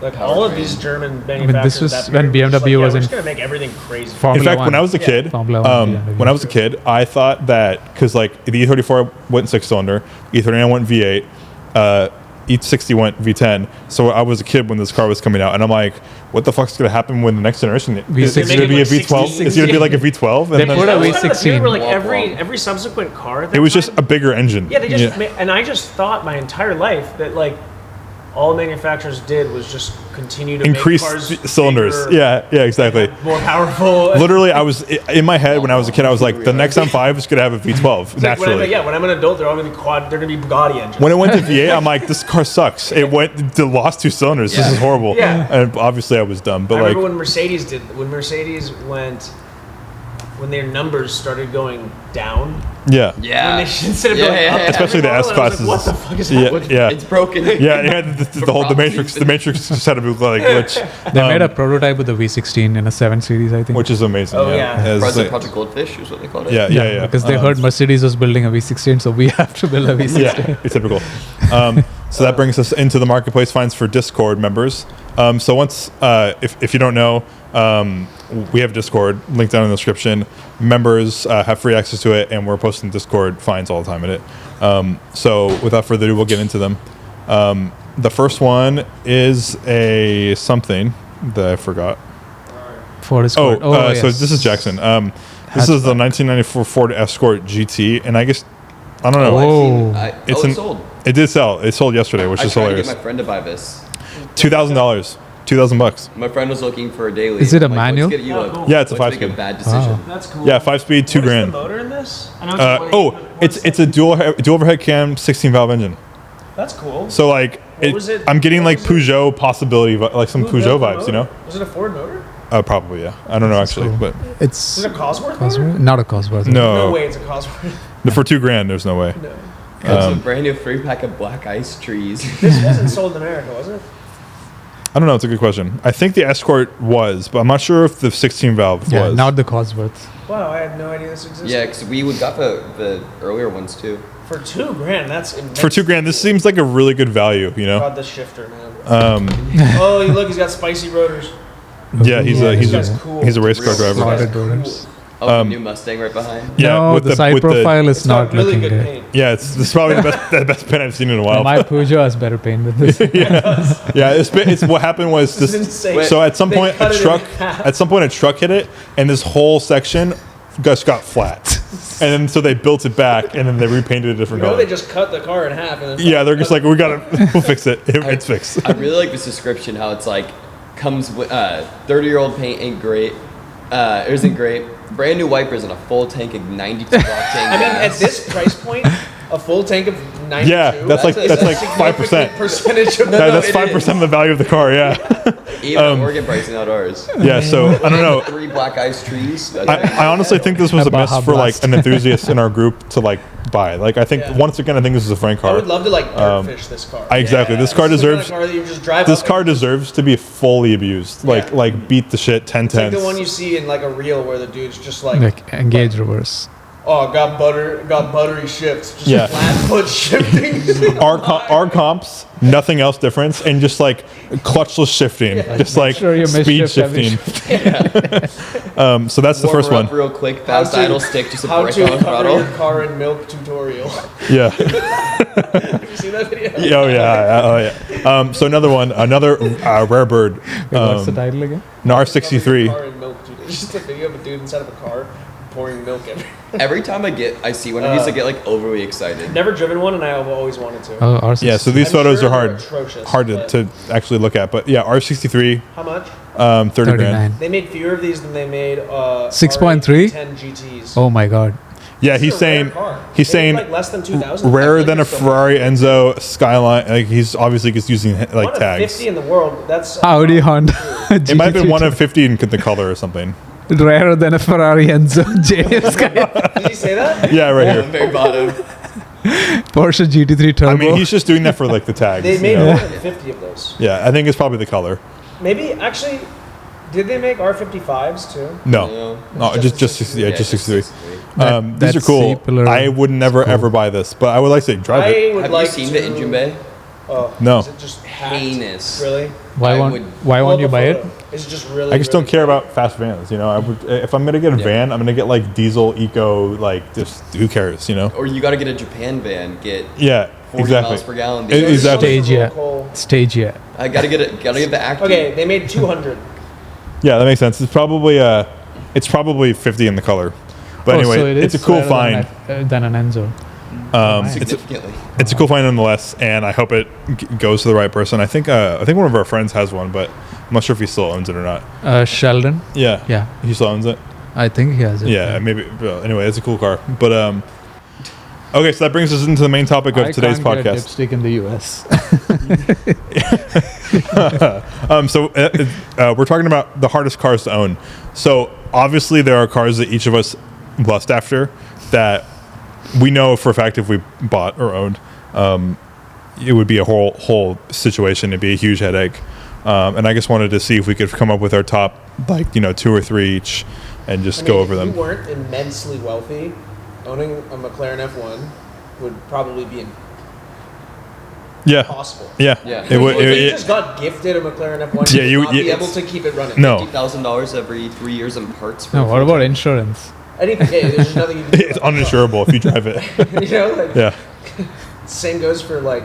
like all of these German this manufacturers. was that when period were just BMW like, was we're in just gonna make everything crazy. In Formula fact, when 1. I was a Yeah. kid, Formula 1, BMW. when I was a kid, I thought that because like the E34 went 6-cylinder, E39 went V8, E60 went V10. So I was a kid when this car was coming out, and I'm like, what the fuck's gonna happen when the next generation? Is it V6 gonna be a Make it like V12? Is it gonna be like a V12? They And then put a That was kind of the V16. period where like Womp every subsequent car. At that it was just time- a bigger engine. Yeah, they just and I just thought my entire life that like all manufacturers did was just continue to increase make cars cylinders. bigger, Yeah, exactly. more powerful. Literally, I was in my head when I was a kid. I was like, the next M5 is gonna have a V12 It's like naturally. when I'm an adult, they're all gonna be they're gonna be Bugatti engines. When it went to V8, I'm like, this car sucks. It went to lost 2 cylinders. This Yeah. is horrible. Yeah. And obviously, I was dumb. I But remember like, when Mercedes went when their numbers started going down. Yeah. Yeah. When they, instead of going up, Especially the S classes. What the fuck is Yeah, happening? yeah. It's broken. Yeah, the whole the Matrix just had a like glitch. They made a prototype with the V16 in a 7 Series, I think. which is amazing. Oh, yeah. As Project like- Goldfish is what they called it. yeah. Because they heard Mercedes was building a V16, so we have to build a V16. Yeah, it's typical. So that brings us into the marketplace finds for Discord members. So once, if you don't know, we have Discord, link down in the description. Members have free access to it, and we're posting Discord finds all the time in it. So without further ado, we'll get into them. The first one is a something that I forgot. For Discord. So yes. this is Jackson. This is the 1994 Ford Escort GT, and I guess, I don't know. Oh. It's sold. It did sell. It sold yesterday, which I is tried hilarious. to get my friend to buy this. $2,000. $2,000. My friend was looking for a daily. Is it a I'm like, manual? Let's get you Oh, cool. Yeah, it's a let's make 5-speed. a bad decision. Wow. That's cool. Yeah, 5-speed, $2,000. What is the motor in this? I know It's a dual overhead cam 16 valve engine. That's cool. So like What was it? I'm getting like What was it? Peugeot possibility, like some Who Peugeot built the vibes, you know? motor? Was it a Ford motor? Probably, yeah. I don't know actually, cool. but It's Is it a Cosworth motor? Cosworth? Not a Cosworth. no, No way, it's a Cosworth. for $2,000, there's no way. No. It's a brand new 3-pack of black ice trees. This wasn't sold in America, was it? I don't know. It's a good question. I think the Escort was, but I'm not sure if the 16 valve Yeah, was. not the Cosworth. Wow, I had no idea this existed. Yeah, because we got the earlier ones too. For $2,000, that's immense. For $2,000, this seems like a really good value, you know? God, the shifter, man. Oh, look, he's got spicy rotors. Yeah, he's Yeah, a this he's guy's a cool. he's a race car Real driver. smart. Slotted rotors. Oh, the new Mustang right behind. Yeah, No, with the side with profile is It's got not really looking good good. paint. Yeah, this is probably the best pen I've seen in a while. My Peugeot has better paint than this. Yeah, it's what happened was This this. is insane. So at some They point cut a it in truck half. hit it, and this whole section just got flat, and then so they built it back, and then they repainted a different You know, color. they just cut the car in half. And then Yeah, they're just like, we'll fix it. It's fixed. I really like this description. How it's like comes with 30-year-old paint ain't great. It isn't great. Brand new wipers and a full tank of 92 octane. I mean, at this price point, a full tank of 92. Yeah, that's like That's a 5%. Percentage of That's it 5% of the value of the car. Yeah, even Oregon pricing, not ours. yeah. So I don't know. 3 black ice trees. That's I honestly think this was a miss Baja for like Blast. an enthusiast in our group to like buy. Like I think Yeah. once again, I think this is a Frank I car. would love to like dirt fish this car. Exactly. This car This is the kind of deserves. car that you just drive This up car and- deserves to be fully abused. Like Yeah. like beat the shit 10 It's like tenths. the one you see in like a reel where the dude's just like, Like engage reverse. oh, got buttery shifts, just Yeah. flat foot shifting. our comps, nothing else difference, and just like clutchless shifting, just like sure you speed misshift every shifting. So that's the Warm first her up one. real quick, How fast to- idle stick, just a How brick to on the cover throttle. your car in milk tutorial. Yeah. Have you seen that video? Oh yeah. So another rare bird. What's the title again? NAR Cover your 63. car in milk tutorial. It's just a video of a dude inside of a car pouring milk everywhere. Every time I see one of these, I get like overly excited. Never driven one, and I've always wanted to. Oh, ours Yeah. is- So these I'm photos sure are they're hard, atrocious, hard but- to actually look at. But yeah, R63, How much? 30 grand. 39. They made fewer of these than they made 6.3? 10 GTs. Oh my god. Yeah, This he's is a rare saying car. he's They made, saying like less than 2,000. rarer I feel than a like it's so Ferrari Enzo Skyline. Like he's obviously just using like one of tags. 50 in the world. That's Audi Honda. It might have been one of 50 in the color or something. Rarer than a Ferrari Enzo James guy. Did he say that? Yeah, right On here. the very bottom. Porsche GT3 Turbo. I mean, he's just doing that for like the tags. They you made know? more than 50 of those. Yeah, I think it's probably the color. Maybe actually, did they make R55s too? No, no, just 63. Yeah, 63. That- These are that cool. C-pillar I would never ever buy this, but I would like to drive it. I would Have like you seen to, the engine bay? No. Is it just hacked? Heinous. Really? why I won't would- why Pull won't up you a buy it? photo. It's just really. I just don't really care cool. about fast vans. You know, I would if I'm gonna get a van, I'm gonna get like diesel, eco, like just who cares? You know? Or you got to get a Japan van. Get Yeah, 40 exactly. miles per gallon. It- diesel. exactly. Stage yet. Cool. Stage yet. I gotta get the Active. Okay, they made 200. Yeah, that makes sense. It's probably 50 in the color. But Oh, anyway, so it it's a is cool rarer find. than an Enzo. Significantly. It's a cool find nonetheless, and I hope it goes to the right person. I think one of our friends has one, but I'm not sure if he still owns it or not. Sheldon. Yeah, Yeah, he still owns it. I think he has it. Yeah, maybe. Well, anyway, it's a cool car. But okay, so that brings us into the main topic of I today's can't get a podcast. dipstick in the US. So we're talking about the hardest cars to own. So obviously there are cars that each of us lust after that we know for a fact if we bought or owned, it would be a whole situation. It'd be a huge headache. And I just wanted to see if we could come up with our top, like, 2 or 3 each and just go over them. If you weren't immensely wealthy, owning a McLaren F1 would probably be impossible. Yeah. Yeah. If you just got gifted a McLaren F1, you would not be able to keep it running. No. $50,000 every 3 years in parts. For No, what about insurance? Anything. Yeah, there's just nothing you can do. It's uninsurable if you drive it. Yeah. Same goes for like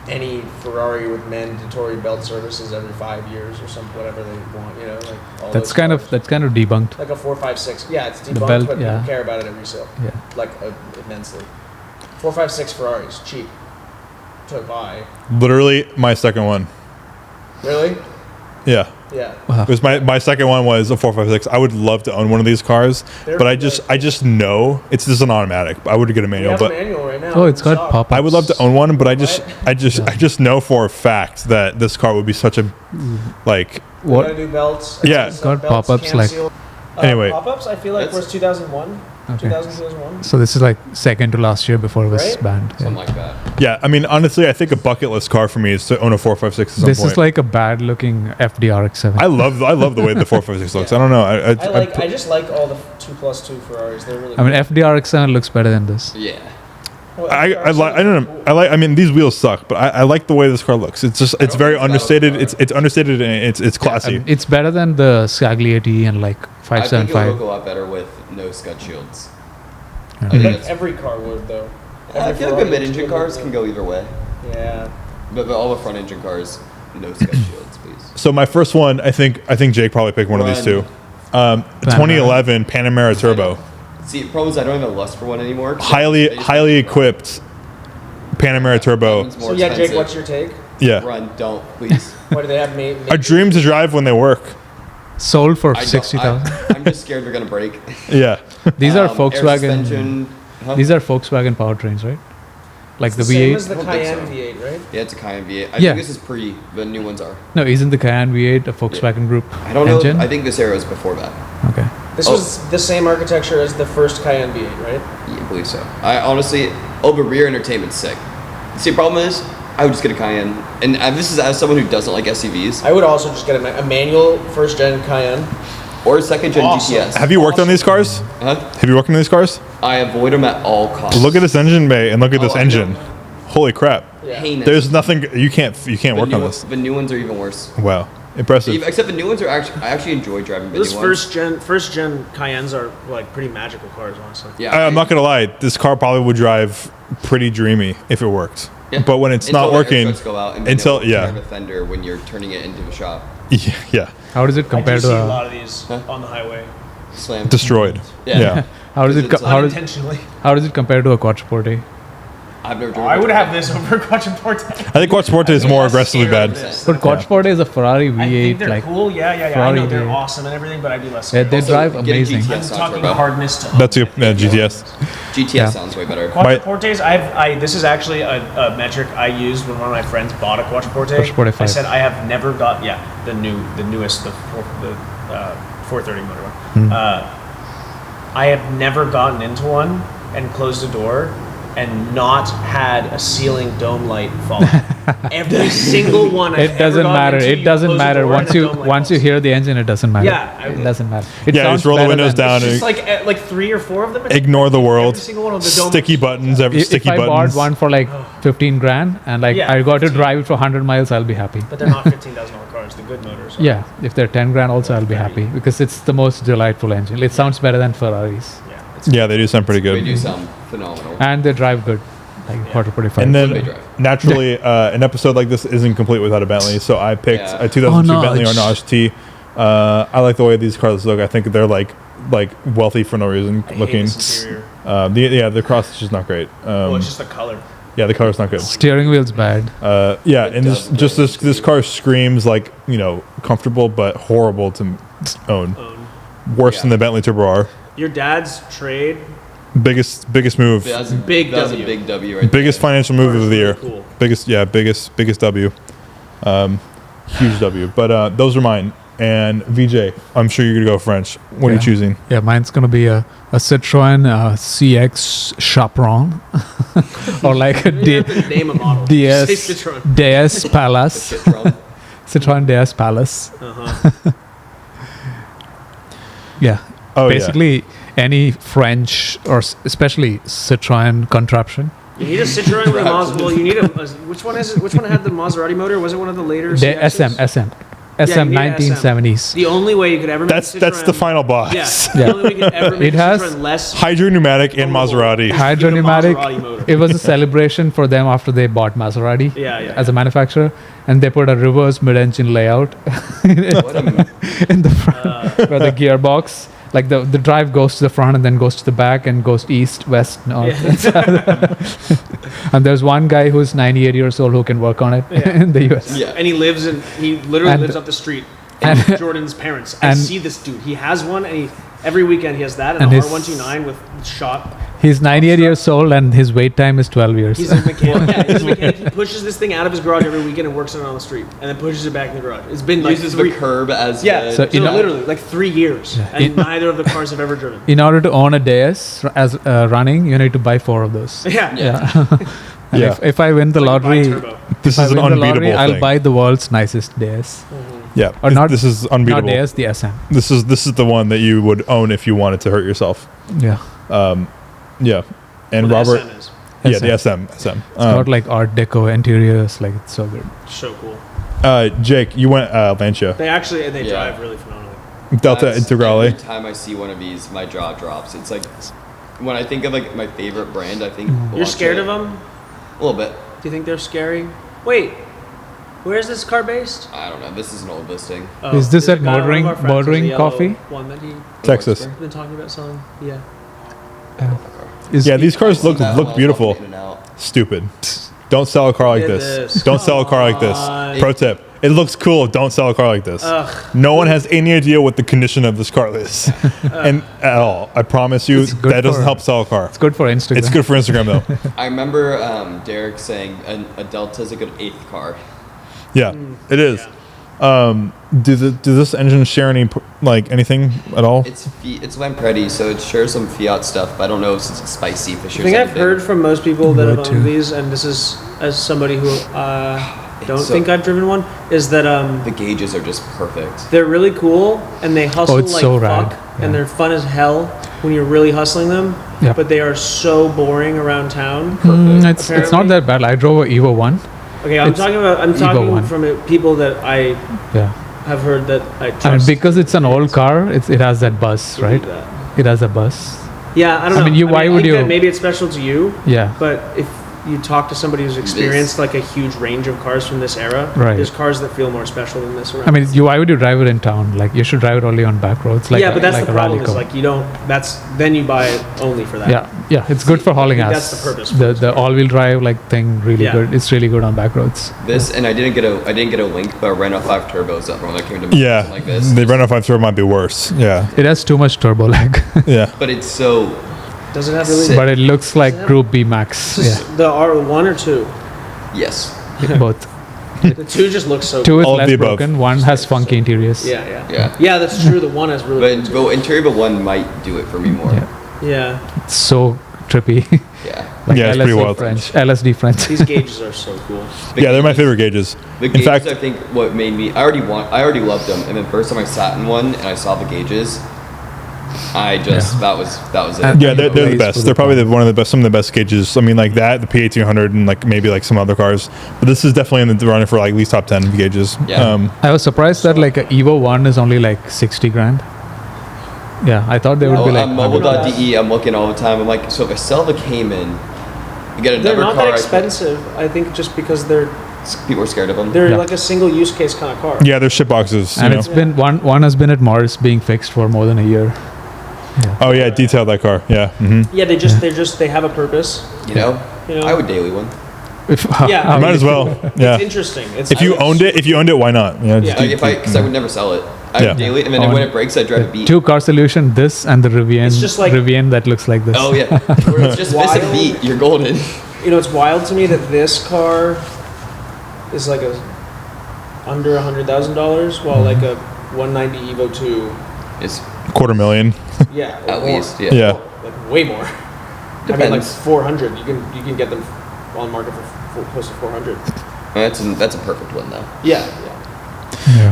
any Ferrari with mandatory belt services every 5 years or something, whatever they want. Like all That's those kind cars. of debunked. Like a 456. Yeah, it's debunked, belt, but yeah. people care about it at resale. Yeah. Like immensely. 456 Ferraris, cheap to buy. Literally my second one. Really? Yeah. Yeah. It was my second one was a 456. I would love to own one of those cars, but I just know it's just an automatic. I would get a We manual, have but a manual right now. Oh, it's in got stock. pop-ups. I would love to own one. But I just know for a fact that this car would be such a like. We What? gotta do belts. Yeah. It's got belts, pop-ups, cam like- seal. Anyway. Pop-ups, I feel like That's- was 2001. Okay. 2001. So this is like second to last year before it was Right? banned. Yeah. Something like that. Yeah, I mean, honestly, I think a bucket list car for me is to own a 456 at some This point. is like a bad looking FDRX7. I love the way the 456 looks. Yeah. I don't know. I just like all the 2+2 Ferraris. They're really I mean, cool. FDRX7 looks better than this. Yeah. Well, I FDRs like. I are don't cool. know. I mean, these wheels suck, but I like the way this car looks. It's just it's don't very think it's understated. that It's understated and it's classy. It's better than the Scaglietti and like I think it would 575. look a lot better with no scud shields. Yeah. I think Like that's- every car would, though. I Every feel like the Ferrari mid-engine would cars look can good. go either way. Yeah. But all the front-engine cars, no scud shields, please. So my first one, I think Jake probably picked one of these two. Run. 2011 Panamera Turbo, See, the problem is I don't have a lust for one anymore. 'cause highly they just highly run. equipped Panamera Turbo. One's more So yeah, Jake, expensive. what's your take? Yeah, Run, don't, please. What do they have made? a dream to drive when they work. Sold for I don't- 60,000. I'm just scared they're gonna break. Yeah, These are Air Volkswagen. suspension, huh? These are Volkswagen powertrains, right? Like It's the same V8. as the I don't think Cayenne so. V8, right? Yeah, it's a Cayenne V8. I Yeah. think this is pre. The new ones are. No, isn't the Cayenne V8 a Volkswagen Group I don't know. engine? I think this era is before that. Okay. This Oh. was the same architecture as the first Cayenne V8, right? Yeah, I believe so. I honestly, the rear entertainment's sick. See, the problem is, I would just get a Cayenne, and this is as someone who doesn't like SUVs I would also just get a manual first-gen Cayenne. or a second-gen Awesome. GTS. have you worked on these cars? Huh? Have you worked on these cars? I avoid them at all costs. Look at this engine bay and look at Oh, this I engine. know. Holy crap! Yeah. Heinous. There's nothing you can't the work new, on this. The new ones are even worse. Wow, impressive. Except the new ones are actually, I actually enjoy driving the Those new ones. first-gen Cayennes are like pretty magical cars, honestly. Yeah, I'm not gonna lie. This car probably would drive pretty dreamy if it worked. Yeah. But when it's Until not the air working, struts go out and until- you yeah. have a fender when you're turning it into the shop. yeah, How does it I compare do to see a a, lot of these Huh? on the highway. Slam. destroyed. Yeah. Yeah. how does it It's how does Unintentionally. compare to a Quattroporte? I've never driven I would one. have this over Quattroporte. I think Quattroporte is more aggressively bad. But Quattroporte is a Ferrari I think V8, they're like cool. Yeah. I Ferrari know they're V8. awesome and everything, but I'd be less they, scared. they Also, drive get a amazing. GTS. I'm sounds talking turbo. hardness to That's a GTS. GTS Yeah. sounds way better. Quattroportes, this is actually a metric I used when one of my friends bought a Quattroporte. Quattroporte I 5. said I have never got the newest the 430 motor Hmm. one. I have never gotten into one and closed a door and not had a ceiling dome light fall. Every single one. I've It ever doesn't gotten matter. into, It you doesn't close the matter door once and a you dome light once you falls. hear the engine. It doesn't matter. Yeah, it doesn't matter. It Yeah, sounds just roll the better windows than- down It's and just like 3 or 4 of them. ignore the world. Every single one of the dome Sticky buttons, every If sticky I buttons. bought one for like 15 grand and like Yeah, I got to 15. drive it for 100 miles, I'll be happy. But they're not $15,000 cars. The good motors. Are. Yeah, if they're 10 grand also, I'll be 30. happy because it's the most delightful engine. It sounds better than Ferraris Yeah. It's Yeah, they do sound pretty They good. do sound phenomenal. and they drive good, like Quattroporte 5. And They then drive. naturally, an episode like this isn't complete without a Bentley. So I picked Yeah. a 2002 Oh, no, Bentley it's- Arnage T. I like the way these cars look. I think they're like wealthy for no reason I hate looking. this interior. The cross is just not great. Well, it's just the color. Yeah, the color's not good. Steering wheel's bad. Yeah, It and does this car screams like comfortable but horrible to own. Worse Yeah. than the Bentley Turbo R. Your dad's trade. Biggest move. That's Big That's W. a big W right Biggest there. financial move Car's of the year. really cool. Biggest W. Huge W. But those are mine. And VJ, I'm sure you're gonna go French. What are you choosing? Yeah, mine's gonna be a Citroen CX Chaperon, or like a You have to name a model. DS Say Citroen. DS Palace, Citron. Citroen DS Palace. Uh-huh. Yeah, Oh basically any French or especially Citroen contraption. You need a Citroen with a Maserati. Well, you need a. Which one is it? Which one had the Maserati motor? Was it one of the later? The CXs? SM you need a 1970s. The only way you could ever make That's a the Citroen- final boss. Yeah. Yeah. The only way you could ever make It a has Citroen less Hydro pneumatic and Maserati. Hydro- Hydro-pneumatic. Maserati motor. It was a celebration for them after they bought Maserati Yeah, as a manufacturer, and they put a reverse mid-engine layout What a in the front where the gearbox, like the drive goes to the front and then goes to the back and goes east, west, north. And there's one guy who's 98 years old who can work on it Yeah. in the US. Yeah. And he literally And- lives up the street. and- And Jordan's parents. I and- see this dude. He has one, and every weekend he has that and And a his- R129 with shot. He's 98 years old and his wait time is 12 years. He's a mechanic. Yeah, he's a mechanic. He pushes this thing out of his garage every weekend and works it on the street, and then pushes it back in the garage. It's been like uses three. the curb as Yeah, the So, you know- literally like 3 years, and neither of the cars have ever driven. In order to own a DS as running, you need to buy 4 of those. Yeah, Yeah. And Yeah. if I win the Like buy lottery, turbo. This if I is an win the unbeatable lottery, I'll thing. buy the world's nicest DS. Yeah, Or not- this is Not unbeatable. DS, the SM. This is the one that you would own if you wanted to hurt yourself. Yeah. Yeah, and Well, the Robert. SM is Yeah, the SM. It's got like Art Deco interiors, like it's so good. so cool. Jake, you went Lancia They actually Yeah. drive really phenomenally. Delta That's- Integrale. Every time I see one of these, my jaw drops. It's like when I think of like my favorite brand, I think You're scared of Lancia- them? A little bit. Do you think they're scary? Wait, where is this car based? I don't know. This is an old listing. Oh, Is this there's at a guy, one of Motoring- our friends has a Motoring yellow Coffee? One that he Texas. Roadster. been talking about selling. Yeah. Is Yeah, these cars look That while beautiful. walking in and out. Stupid. Don't sell a car like Look at this. this. Don't sell a car like this. on. Pro tip: it looks cool. Don't sell a car like this. No one has any idea what the condition of this car is, and at all. I promise you, It's good that doesn't for- help sell a car. It's good for Instagram. It's good for Instagram though. I remember Derek saying a Delta is a good 8th car. Yeah, it is. Does this engine share any anything at all? It's Lampretti, so it shares some Fiat stuff, but I don't know if it's spicy. If it The shares thing I've anything. heard from most people that have Would too. owned these, and this is as somebody who don't so- think I've driven one, is that the gauges are just perfect. they're really cool and they hustle it's like so fuck, rad. and Yeah. they're fun as hell when you're really hustling them. Yeah. But they are so boring around town. It's not Apparently. that bad. I drove a Evo 1. Okay, I'm It's talking Evo one. from people that I Yeah. have heard that I trust. I mean, because it's an old car, it has that buzz, believe right? that. It has a buzz. Yeah, I don't I know. mean, why would think you- that maybe it's special to you, Yeah. but if you talk to somebody who's experienced like a huge range of cars from this era, Right. there's cars that feel more special than this around. I mean, why would you drive it in town? Like, you should drive it only on back roads. Like yeah, but that's like the a rally problem. Is car. like you don't. Then you buy it only for that. Yeah, it's good for hauling I think ass. that's the purpose for The this the car. all-wheel drive thing really Yeah. good. It's really good on back roads. This and I didn't get a link, but a Renault 5 turbos that one that came to me Yeah, like this. the Renault 5 Turbo might be worse. Yeah, It has too much turbo lag, yeah. But it's so Does it have really? Sick. but it looks like Group B Max. Yeah, The R1 or 2? yes. both. The 2 just looks so. Two is All of less the above. broken. One has funky interiors. Yeah, Yeah. Yeah, that's true. The 1 has really. But interior but one might do it for me more. Yeah. Yeah, It's so trippy. Yeah. Like Yeah, it's pretty wild. French, LSD French. these gauges are so cool. Yeah, they're my favorite gauges. The In gauges, fact, I think what made me I already loved them, and then first time I sat in one and I saw the gauges, I just that was it. And- yeah, they're the Glaze best. for They're the probably one of the best, some of the best gauges. I mean, like that, the P1800, and like maybe like some other cars. But this is definitely in the running for like at least top 10 gauges. Yeah. I was surprised that like a Evo 1 is only like 60 grand. Yeah, I thought they would be like on 100. mobile.de, I'm looking all the time. I'm like, so if I sell the Cayman, you get They're another not car. that expensive. I think just because they're People are scared of them. they're Yeah. like a single use case kind of car. Yeah, they're shit boxes. And You it's know? been one has been at Morris being fixed for more than a year. Oh yeah, detailed that car. Yeah. Yeah, they have a purpose. You know, You know? I would daily one. Yeah, how Might many- as well. Yeah. It's interesting. It's If you owned it, why not? You know, just Like do- because I would never sell it. I Yeah. would daily, and then On when it breaks, I drive a beat. Two car solution, this and the Rivian. It's just like- Rivian that looks like this. Oh yeah, where it's just miss a Wild. beat, you're golden. You know, it's wild to me that this car is like under $100,000, while like a 190 Evo 2. It's $250,000. Yeah. or at more. least, yeah. Yeah. Like way more. I mean, like Depends. 400. You can get them on the market for close to 400. That's a perfect one though. Yeah.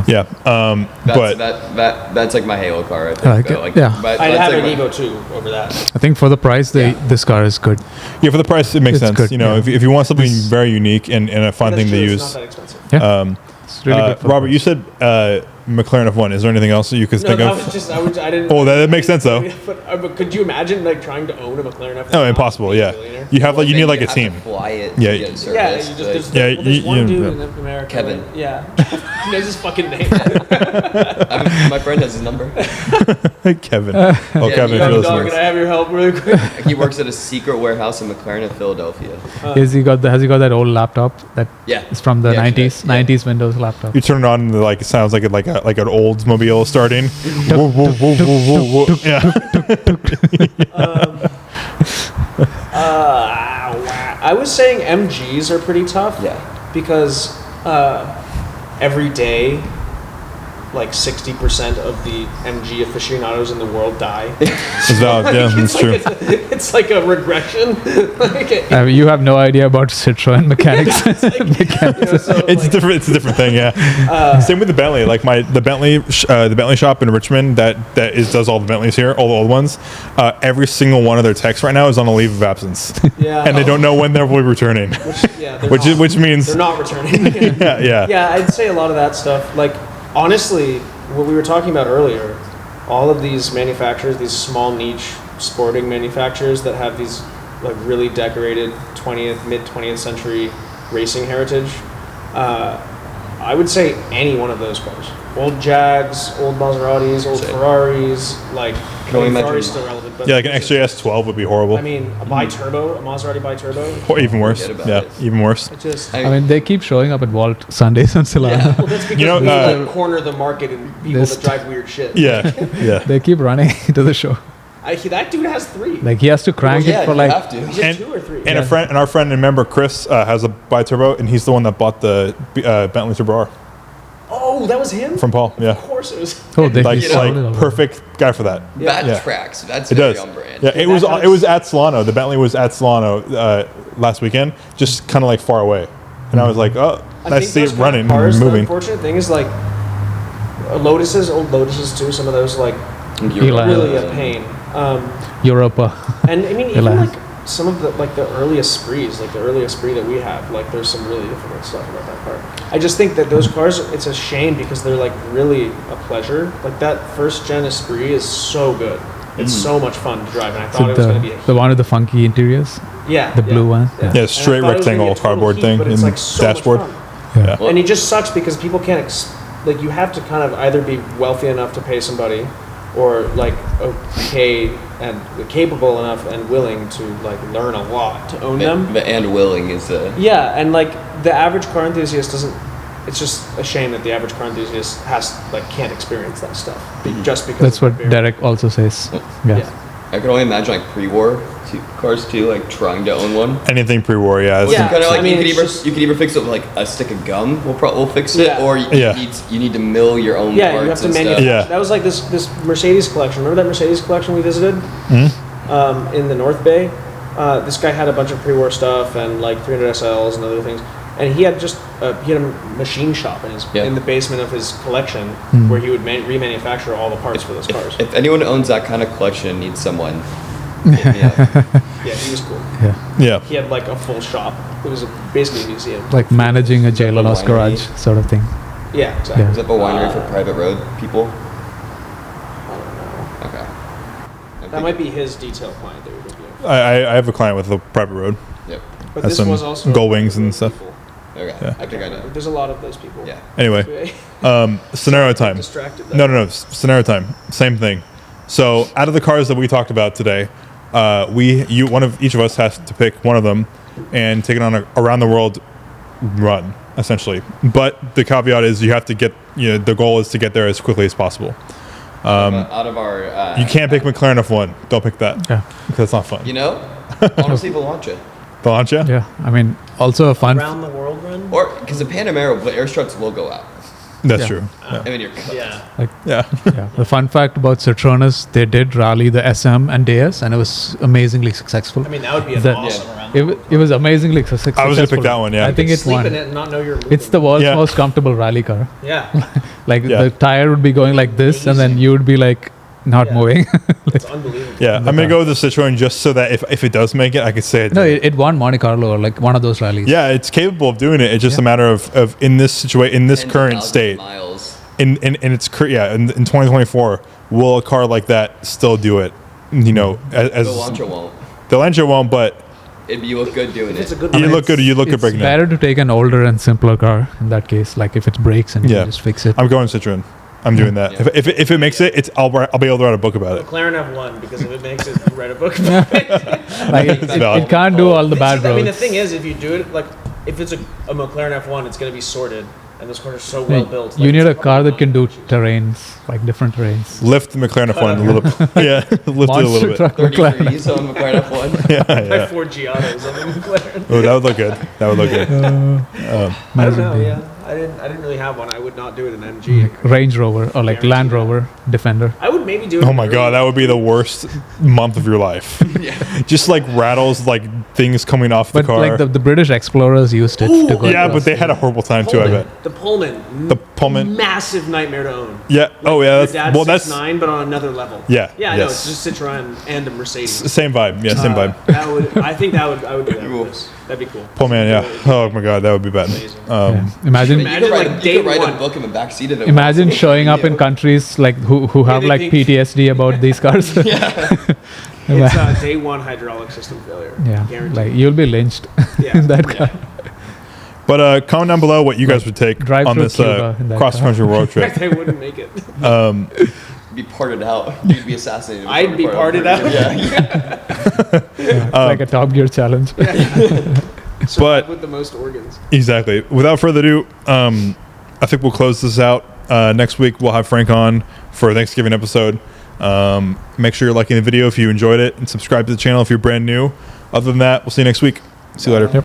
Yeah. But That's like my Halo car. I think. I like though. it. Like, Yeah. but I'd that's have like an Evo 2 over that. I think for the price, Yeah. this car is good. yeah, for the price, it makes It's sense. good, You know, yeah. if you want something very unique and a fun That's thing to true, use. It's not that expensive. Yeah. It's really good. For Robert, the you said McLaren F1. Is there anything else that you could No, think that of? was just I didn't. Oh, that makes sense, though. But could you imagine like trying to own a McLaren F1? Oh, impossible. Yeah. Billionaire? You need like a have team. To fly it. Yeah. To get it Yeah, serviced, you just like- there's, Yeah, well, there's one you- dude in America. Kevin. Right? Yeah, that's his fucking name. my friend has his number. Kevin. Yeah, Kevin, if you you're know, Dog, listening. can I have your help really quick? He works at a secret warehouse in McLaren in Philadelphia. Has he got that old laptop that Yeah. is from the Yeah, 90s yeah. 90s Windows laptop? You turn it on and it sounds like like an Oldsmobile starting. Whoa, whoa, whoa, whoa, whoa, whoa. Yeah. Wow. I was saying MGs are pretty tough. Yeah. Because every day, like 60% of the MG aficionados in the world die. It's valid. Yeah, that's true. It's like a regression. Like You have no idea about Citroen mechanics. so It's like, different. It's a different thing. Yeah. Same with the Bentley. Like the Bentley shop in Richmond that does all the Bentleys here, all the old ones. Every single one of their techs right now is on a leave of absence, Yeah. and they don't know when they'll be returning. Which means they're not returning. yeah. Yeah, I'd say a lot of that stuff. Like, honestly, what we were talking about earlier, all of these manufacturers, these small niche sporting manufacturers that have these like really decorated mid 20th century racing heritage, I would say any one of those cars. Old Jags, old Maseratis, old Ferraris, like Can only imagine- Ferrari's still relevant. But Yeah, like an XJS 12 would be horrible. I mean, a bi-turbo, a Maserati bi-turbo. Or even worse. Forget about Yeah, it. even worse. It just... I mean, they keep showing up at Vault Sundays on Solana. Yeah. Well, that's because You know, we like corner the market and people this- that drive weird shit. Yeah, yeah. They keep running to the show. That dude has 3. Like he has to crank yeah, it for you like have to. Is it And- 2 or 3? And our friend and member Chris has a bi-turbo, and he's the one that bought the Bentley Turbo R Oh, that was him? from Paul. Yeah, Of course it was. oh they like he sold it already. perfect guy for that. That Yeah. tracks. That's It very does. on brand. Yeah, it was that it was at Solano. The Bentley was at Solano last weekend, just kind of like far away, and I was like, oh, I nice to think see those it kind of running, cars, and the moving. unfortunate thing is like Lotuses, old Lotuses too. Some of those like Eli. really a pain. Europa. And I mean, even Eli. like some of the early Esprits, like the early Esprit that we have, like there's some really difficult stuff about that car. I just think that those cars, it's a shame because they're like really a pleasure. Like that first gen Esprit is so good. It's so much fun to drive, and I thought So it was going to be the one with the funky interiors. yeah, the blue one? Yeah, And straight I thought it was gonna be a rectangle total cardboard heat, thing but it's in like so much dashboard. fun. Yeah. Well, And it just sucks because people can't like you have to kind of either be wealthy enough to pay somebody, or like okay and capable enough and willing to like learn a lot to own them. and willing is the. Yeah, and like the average car enthusiast doesn't. It's just a shame that the average car enthusiast can't experience that stuff just because. That's of what the Derek also says. Yeah. Yeah. I could only imagine like pre-war cars too, like trying to own one. Anything pre-war, yeah. it's- Yeah. Kind of like I mean, you it's could either fix it with like a stick of gum. We'll fix it, Yeah. or Yeah. you need to mill your own Yeah, parts you have to and stuff. manufacture. Yeah. That was like this Mercedes collection. Remember that Mercedes collection we visited in the North Bay? This guy had a bunch of pre-war stuff and like 300 SLs and other things. And he had he had a machine shop in the basement of his collection where he would remanufacture all the parts for those cars. If anyone owns that kind of collection and needs someone, hit me up. Yeah, he was cool. Yeah. He had like a full shop. It was basically a museum. Like managing a J. Leno's winery? garage sort of thing. Yeah, exactly. Yeah. Is that a winery for private road people? I don't know. Okay. That might be his detail client that we would give. I have a client with a private road. Yep. But Has this some was also gull wings and stuff. people. Okay. Yeah. I think I know. There's a lot of those people. Yeah. Anyway, scenario time. Distracted. No. Scenario time. Same thing. So out of the cars that we talked about today, each of us has to pick one of them and take it on a around the world run, essentially. But the caveat is you have to get, the goal is to get there as quickly as possible. Out of our. You can't pick McLaren F1. Don't pick that. Yeah. Because it's not fun. You know, honestly, Valencia. Valencia? Yeah. I mean, also a fun. Around the world run. Or because the Panamera, the air struts will go out. That's Yeah. true. I mean, you're cooked. Yeah. Yeah. Yeah. The fun fact about Citroen is they did rally the SM and DS, and it was amazingly successful. I mean, that would be an The- awesome Yeah. round. It was amazingly successful. I was gonna pick that one, yeah. I think it's Sleep one. in it and not know you're moving. It's the world's Yeah. most comfortable rally car. Yeah. Like Yeah. the tire would be going like this, and then Amazing. you would be like not Yeah. moving. It's unbelievable. Yeah, I'm gonna go with the Citroen just so that if it does make it, I could say it. No, did. it won Monte Carlo or like one of those rallies. Yeah, it's capable of doing it. It's just a Yeah. matter of in this situation, in this Tens of current thousands of state, miles. in its in 2024, will a car like that still do it? You know, as The Elantra won't. the Elantra won't, but You look good doing It's a it. good. you look good. You look good It's breaking down. better to take an older and simpler car in that case. Like if it breaks and Yeah. you just fix it. I'm going Citroen. I'm doing that. Yeah. If it makes it, I'll be able to write a book about it. McLaren F1 because if it makes it, write a book about it. Like It's valid. it can't do all the bad I mean, the roads. thing is, if you do it like, if it's a McLaren F1, it's going to be sorted, and those cars are so well built. You like, need it's a car that can do probably terrains, like different terrains. Lift the McLaren F1 a little bit. Yeah, lift it a little Monster bit. truck 30 McLaren. degrees on McLaren F1. Yeah, my yeah. Ford Giottos on the McLaren. Oh, that would look good. That would look good. I don't Imagine know. the- Yeah, I didn't really have one. I would not do it in MG. Range Rover or like Guaranteed Land that. Rover Defender. I would maybe do it. Oh in my early- god, that would be the worst month of your life. Just like rattles, like things coming off the But car. like the British explorers used it to go. yeah, across but they had a horrible time too. I Pullman. bet. The Pullman. The Pullman. Massive nightmare to own. Yeah. Oh yeah. Your That's, dad's well, that's 6'9", but on another level. Yeah, Yeah, I know. yes. It's just Citroen and a Mercedes. same vibe. Yeah, same vibe. That would. I think I would do that. with this. That'd be cool. Pull man. Yeah. Oh my god, that would be bad. Amazing. Yeah. Imagine You could write, like, you day could write a one. book in the back seat of it. imagine showing up in countries like who have they like think- PTSD about these cars. It's day one hydraulic system failure. Yeah, Guaranteed. like you'll be lynched Yeah. in that car. But comment down below what you guys would take Drive on through this Cuba in that cross country road trip. they wouldn't make it. Be parted out. You'd be assassinated. I'd be parted out. Yeah. It's like a Top Gear challenge. Survive with the most organs. Exactly. Without further ado, I think we'll close this out. Next week we'll have Frank on for a Thanksgiving episode. Make sure you're liking the video if you enjoyed it, and subscribe to the channel if you're brand new. Other than that, we'll see you next week. See you later.